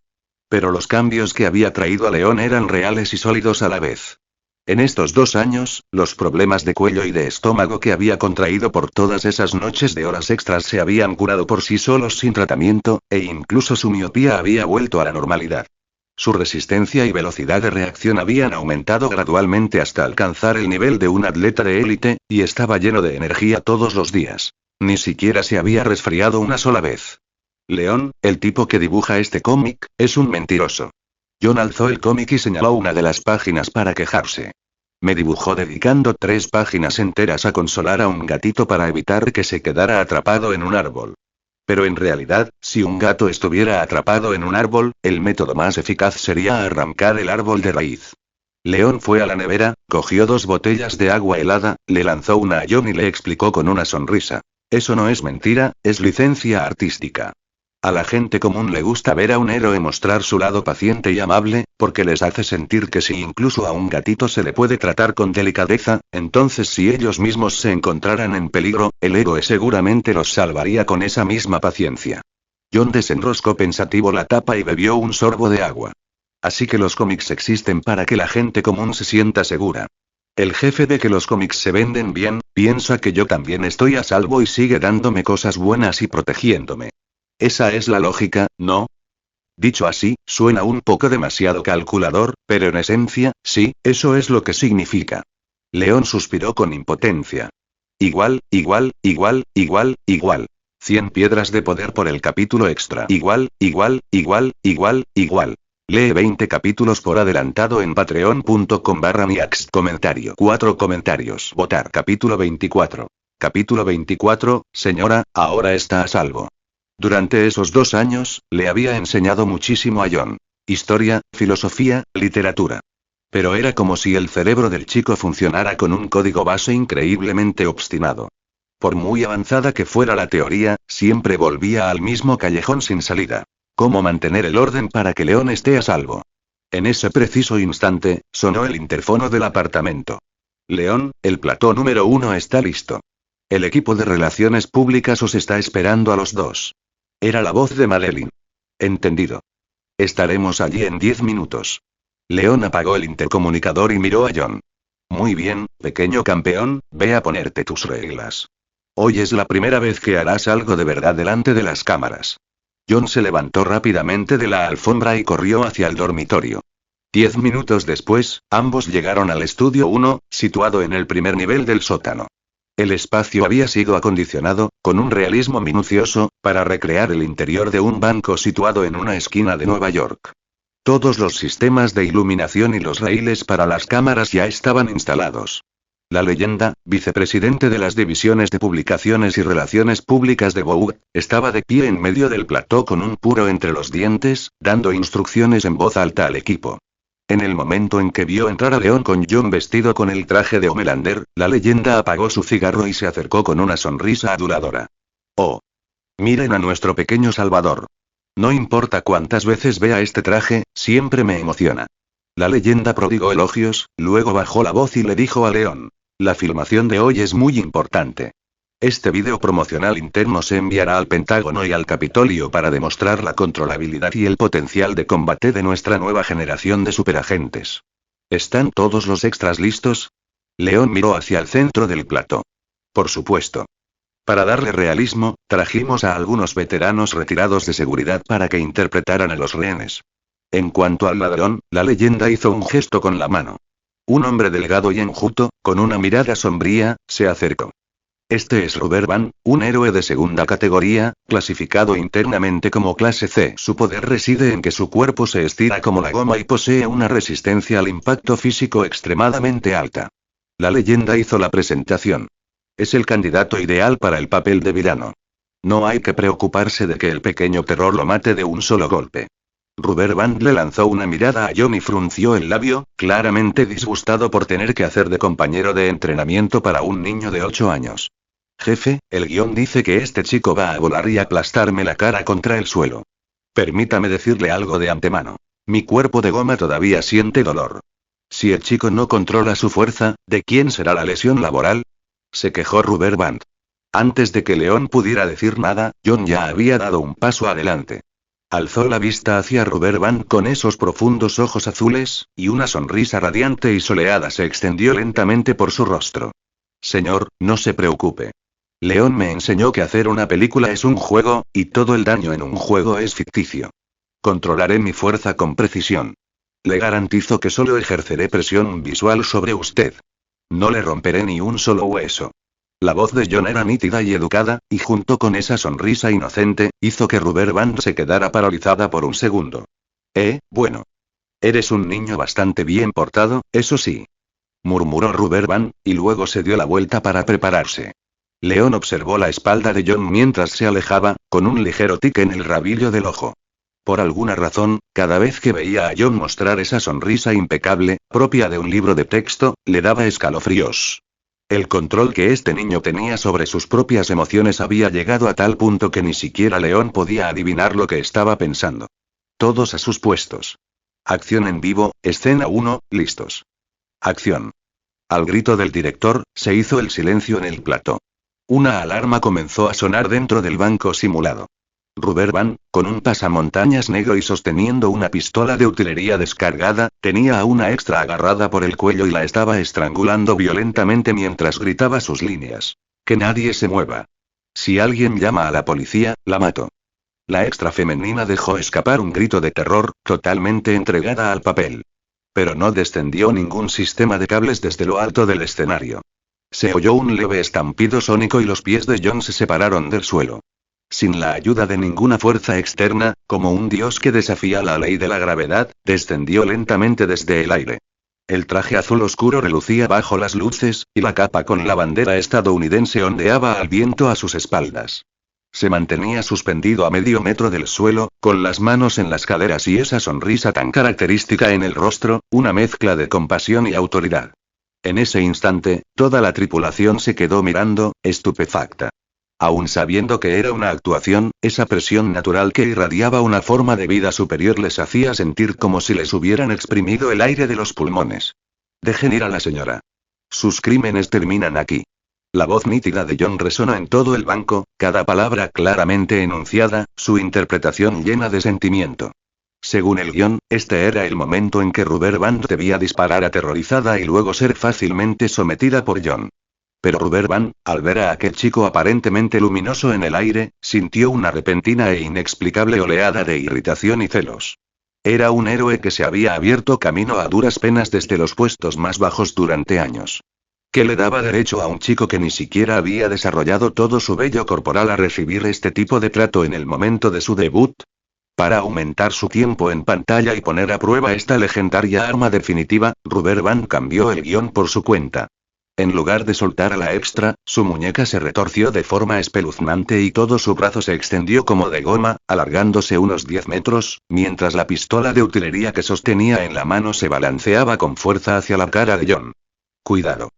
Pero los cambios que había traído a León eran reales y sólidos a la vez. En estos 2 años, los problemas de cuello y de estómago que había contraído por todas esas noches de horas extras se habían curado por sí solos sin tratamiento, e incluso su miopía había vuelto a la normalidad. Su resistencia y velocidad de reacción habían aumentado gradualmente hasta alcanzar el nivel de un atleta de élite, y estaba lleno de energía todos los días. Ni siquiera se había resfriado una sola vez. León, el tipo que dibuja este cómic, es un mentiroso. John alzó el cómic y señaló una de las páginas para quejarse. Me dibujó dedicando 3 páginas enteras a consolar a un gatito para evitar que se quedara atrapado en un árbol. Pero en realidad, si un gato estuviera atrapado en un árbol, el método más eficaz sería arrancar el árbol de raíz. León fue a la nevera, cogió 2 botellas de agua helada, le lanzó una a John y le explicó con una sonrisa. Eso no es mentira, es licencia artística. A la gente común le gusta ver a un héroe mostrar su lado paciente y amable, porque les hace sentir que si incluso a un gatito se le puede tratar con delicadeza, entonces si ellos mismos se encontraran en peligro, el héroe seguramente los salvaría con esa misma paciencia. John desenroscó pensativo la tapa y bebió un sorbo de agua. Así que los cómics existen para que la gente común se sienta segura. El jefe ve que los cómics se venden bien, piensa que yo también estoy a salvo y sigue dándome cosas buenas y protegiéndome. Esa es la lógica, ¿no? Dicho así, suena un poco demasiado calculador, pero en esencia, sí, eso es lo que significa. León suspiró con impotencia. Igual, igual, igual, igual, igual. 100 piedras de poder por el capítulo extra. Igual, igual, igual, igual, igual. Lee 20 capítulos por adelantado en patreon.com/miax. Comentario. 4 comentarios. Votar. Capítulo 24. Capítulo 24, señora, ahora está a salvo. Durante esos 2 años, le había enseñado muchísimo a John. Historia, filosofía, literatura. Pero era como si el cerebro del chico funcionara con un código base increíblemente obstinado. Por muy avanzada que fuera la teoría, siempre volvía al mismo callejón sin salida. ¿Cómo mantener el orden para que León esté a salvo? En ese preciso instante, sonó el interfono del apartamento. León, el plató número 1 está listo. El equipo de relaciones públicas os está esperando a los 2. Era la voz de Madeline. Entendido. Estaremos allí en 10 minutos. León apagó el intercomunicador y miró a John. Muy bien, pequeño campeón, ve a ponerte tus reglas. Hoy es la primera vez que harás algo de verdad delante de las cámaras. John se levantó rápidamente de la alfombra y corrió hacia el dormitorio. 10 minutos después, ambos llegaron al estudio 1, situado en el primer nivel del sótano. El espacio había sido acondicionado, con un realismo minucioso, para recrear el interior de un banco situado en una esquina de Nueva York. Todos los sistemas de iluminación y los raíles para las cámaras ya estaban instalados. La leyenda, vicepresidente de las divisiones de publicaciones y relaciones públicas de Vogue, estaba de pie en medio del plató con un puro entre los dientes, dando instrucciones en voz alta al equipo. En el momento en que vio entrar a León con John vestido con el traje de Homelander, la leyenda apagó su cigarro y se acercó con una sonrisa aduladora. Oh. Miren a nuestro pequeño Salvador. No importa cuántas veces vea este traje, siempre me emociona. La leyenda prodigó elogios, luego bajó la voz y le dijo a León. La filmación de hoy es muy importante. Este vídeo promocional interno se enviará al Pentágono y al Capitolio para demostrar la controlabilidad y el potencial de combate de nuestra nueva generación de superagentes. ¿Están todos los extras listos? León miró hacia el centro del plató. Por supuesto. Para darle realismo, trajimos a algunos veteranos retirados de seguridad para que interpretaran a los rehenes. En cuanto al ladrón, la leyenda hizo un gesto con la mano. Un hombre delgado y enjuto, con una mirada sombría, se acercó. Este es Rubber Band, un héroe de segunda categoría, clasificado internamente como clase C. Su poder reside en que su cuerpo se estira como la goma y posee una resistencia al impacto físico extremadamente alta. La leyenda hizo la presentación. Es el candidato ideal para el papel de villano. No hay que preocuparse de que el pequeño terror lo mate de un solo golpe. Rubber Band le lanzó una mirada a John y frunció el labio, claramente disgustado por tener que hacer de compañero de entrenamiento para un niño de 8 años. Jefe, el guión dice que este chico va a volar y aplastarme la cara contra el suelo. Permítame decirle algo de antemano. Mi cuerpo de goma todavía siente dolor. Si el chico no controla su fuerza, ¿de quién será la lesión laboral? Se quejó Rubber Band. Antes de que León pudiera decir nada, John ya había dado un paso adelante. Alzó la vista hacia Rubber Band con esos profundos ojos azules, y una sonrisa radiante y soleada se extendió lentamente por su rostro. Señor, no se preocupe. León me enseñó que hacer una película es un juego, y todo el daño en un juego es ficticio. Controlaré mi fuerza con precisión. Le garantizo que solo ejerceré presión visual sobre usted. No le romperé ni un solo hueso. La voz de John era nítida y educada, y junto con esa sonrisa inocente, hizo que Rubber Band se quedara paralizada por un segundo. Bueno. Eres un niño bastante bien portado, eso sí. Murmuró Rubber Band, y luego se dio la vuelta para prepararse. León observó la espalda de John mientras se alejaba, con un ligero tic en el rabillo del ojo. Por alguna razón, cada vez que veía a John mostrar esa sonrisa impecable, propia de un libro de texto, le daba escalofríos. El control que este niño tenía sobre sus propias emociones había llegado a tal punto que ni siquiera León podía adivinar lo que estaba pensando. Todos a sus puestos. Acción en vivo, escena 1, listos. Acción. Al grito del director, se hizo el silencio en el plató. Una alarma comenzó a sonar dentro del banco simulado. Rubber Band, con un pasamontañas negro y sosteniendo una pistola de utilería descargada, tenía a una extra agarrada por el cuello y la estaba estrangulando violentamente mientras gritaba sus líneas. Que nadie se mueva. Si alguien llama a la policía, la mato. La extra femenina dejó escapar un grito de terror, totalmente entregada al papel. Pero no descendió ningún sistema de cables desde lo alto del escenario. Se oyó un leve estampido sónico y los pies de John se separaron del suelo. Sin la ayuda de ninguna fuerza externa, como un dios que desafía la ley de la gravedad, descendió lentamente desde el aire. El traje azul oscuro relucía bajo las luces, y la capa con la bandera estadounidense ondeaba al viento a sus espaldas. Se mantenía suspendido a medio metro del suelo, con las manos en las caderas y esa sonrisa tan característica en el rostro, una mezcla de compasión y autoridad. En ese instante, toda la tripulación se quedó mirando, estupefacta. Aún sabiendo que era una actuación, esa presión natural que irradiaba una forma de vida superior les hacía sentir como si les hubieran exprimido el aire de los pulmones. Dejen ir a la señora. Sus crímenes terminan aquí. La voz nítida de John resonó en todo el banco, cada palabra claramente enunciada, su interpretación llena de sentimiento. Según el guión, este era el momento en que Rubber Band debía disparar aterrorizada y luego ser fácilmente sometida por John. Pero Rubber Band, al ver a aquel chico aparentemente luminoso en el aire, sintió una repentina e inexplicable oleada de irritación y celos. Era un héroe que se había abierto camino a duras penas desde los puestos más bajos durante años. ¿Qué le daba derecho a un chico que ni siquiera había desarrollado todo su vello corporal a recibir este tipo de trato en el momento de su debut? Para aumentar su tiempo en pantalla y poner a prueba esta legendaria arma definitiva, Rubber Band cambió el guión por su cuenta. En lugar de soltar a la extra, su muñeca se retorció de forma espeluznante y todo su brazo se extendió como de goma, alargándose unos 10 metros, mientras la pistola de utilería que sostenía en la mano se balanceaba con fuerza hacia la cara de John. «Cuidado»,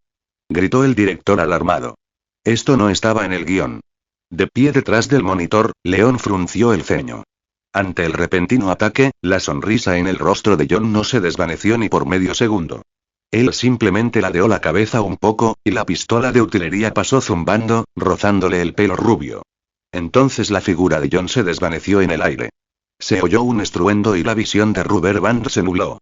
gritó el director alarmado. Esto no estaba en el guión. De pie detrás del monitor, Leon frunció el ceño. Ante el repentino ataque, la sonrisa en el rostro de John no se desvaneció ni por medio segundo. Él simplemente ladeó la cabeza un poco, y la pistola de utilería pasó zumbando, rozándole el pelo rubio. Entonces la figura de John se desvaneció en el aire. Se oyó un estruendo y la visión de Rubber Band se nubló.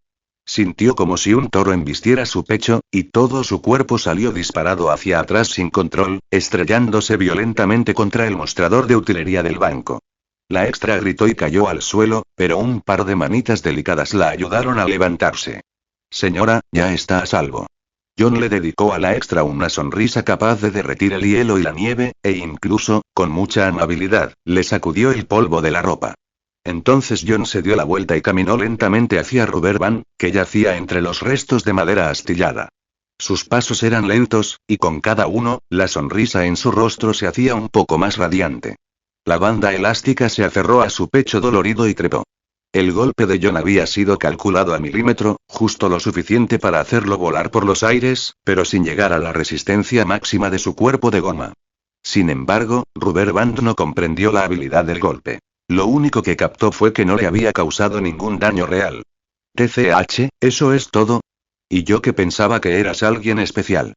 Sintió como si un toro embistiera su pecho, y todo su cuerpo salió disparado hacia atrás sin control, estrellándose violentamente contra el mostrador de utilería del banco. La extra gritó y cayó al suelo, pero un par de manitas delicadas la ayudaron a levantarse. «Señora, ya está a salvo». John le dedicó a la extra una sonrisa capaz de derretir el hielo y la nieve, e incluso, con mucha amabilidad, le sacudió el polvo de la ropa. Entonces John se dio la vuelta y caminó lentamente hacia Rubber Band, que yacía entre los restos de madera astillada. Sus pasos eran lentos, y con cada uno, la sonrisa en su rostro se hacía un poco más radiante. La banda elástica se aferró a su pecho dolorido y trepó. El golpe de John había sido calculado a milímetro, justo lo suficiente para hacerlo volar por los aires, pero sin llegar a la resistencia máxima de su cuerpo de goma. Sin embargo, Rubber Band no comprendió la habilidad del golpe. Lo único que captó fue que no le había causado ningún daño real. «TCH, ¿eso es todo? Y yo que pensaba que eras alguien especial».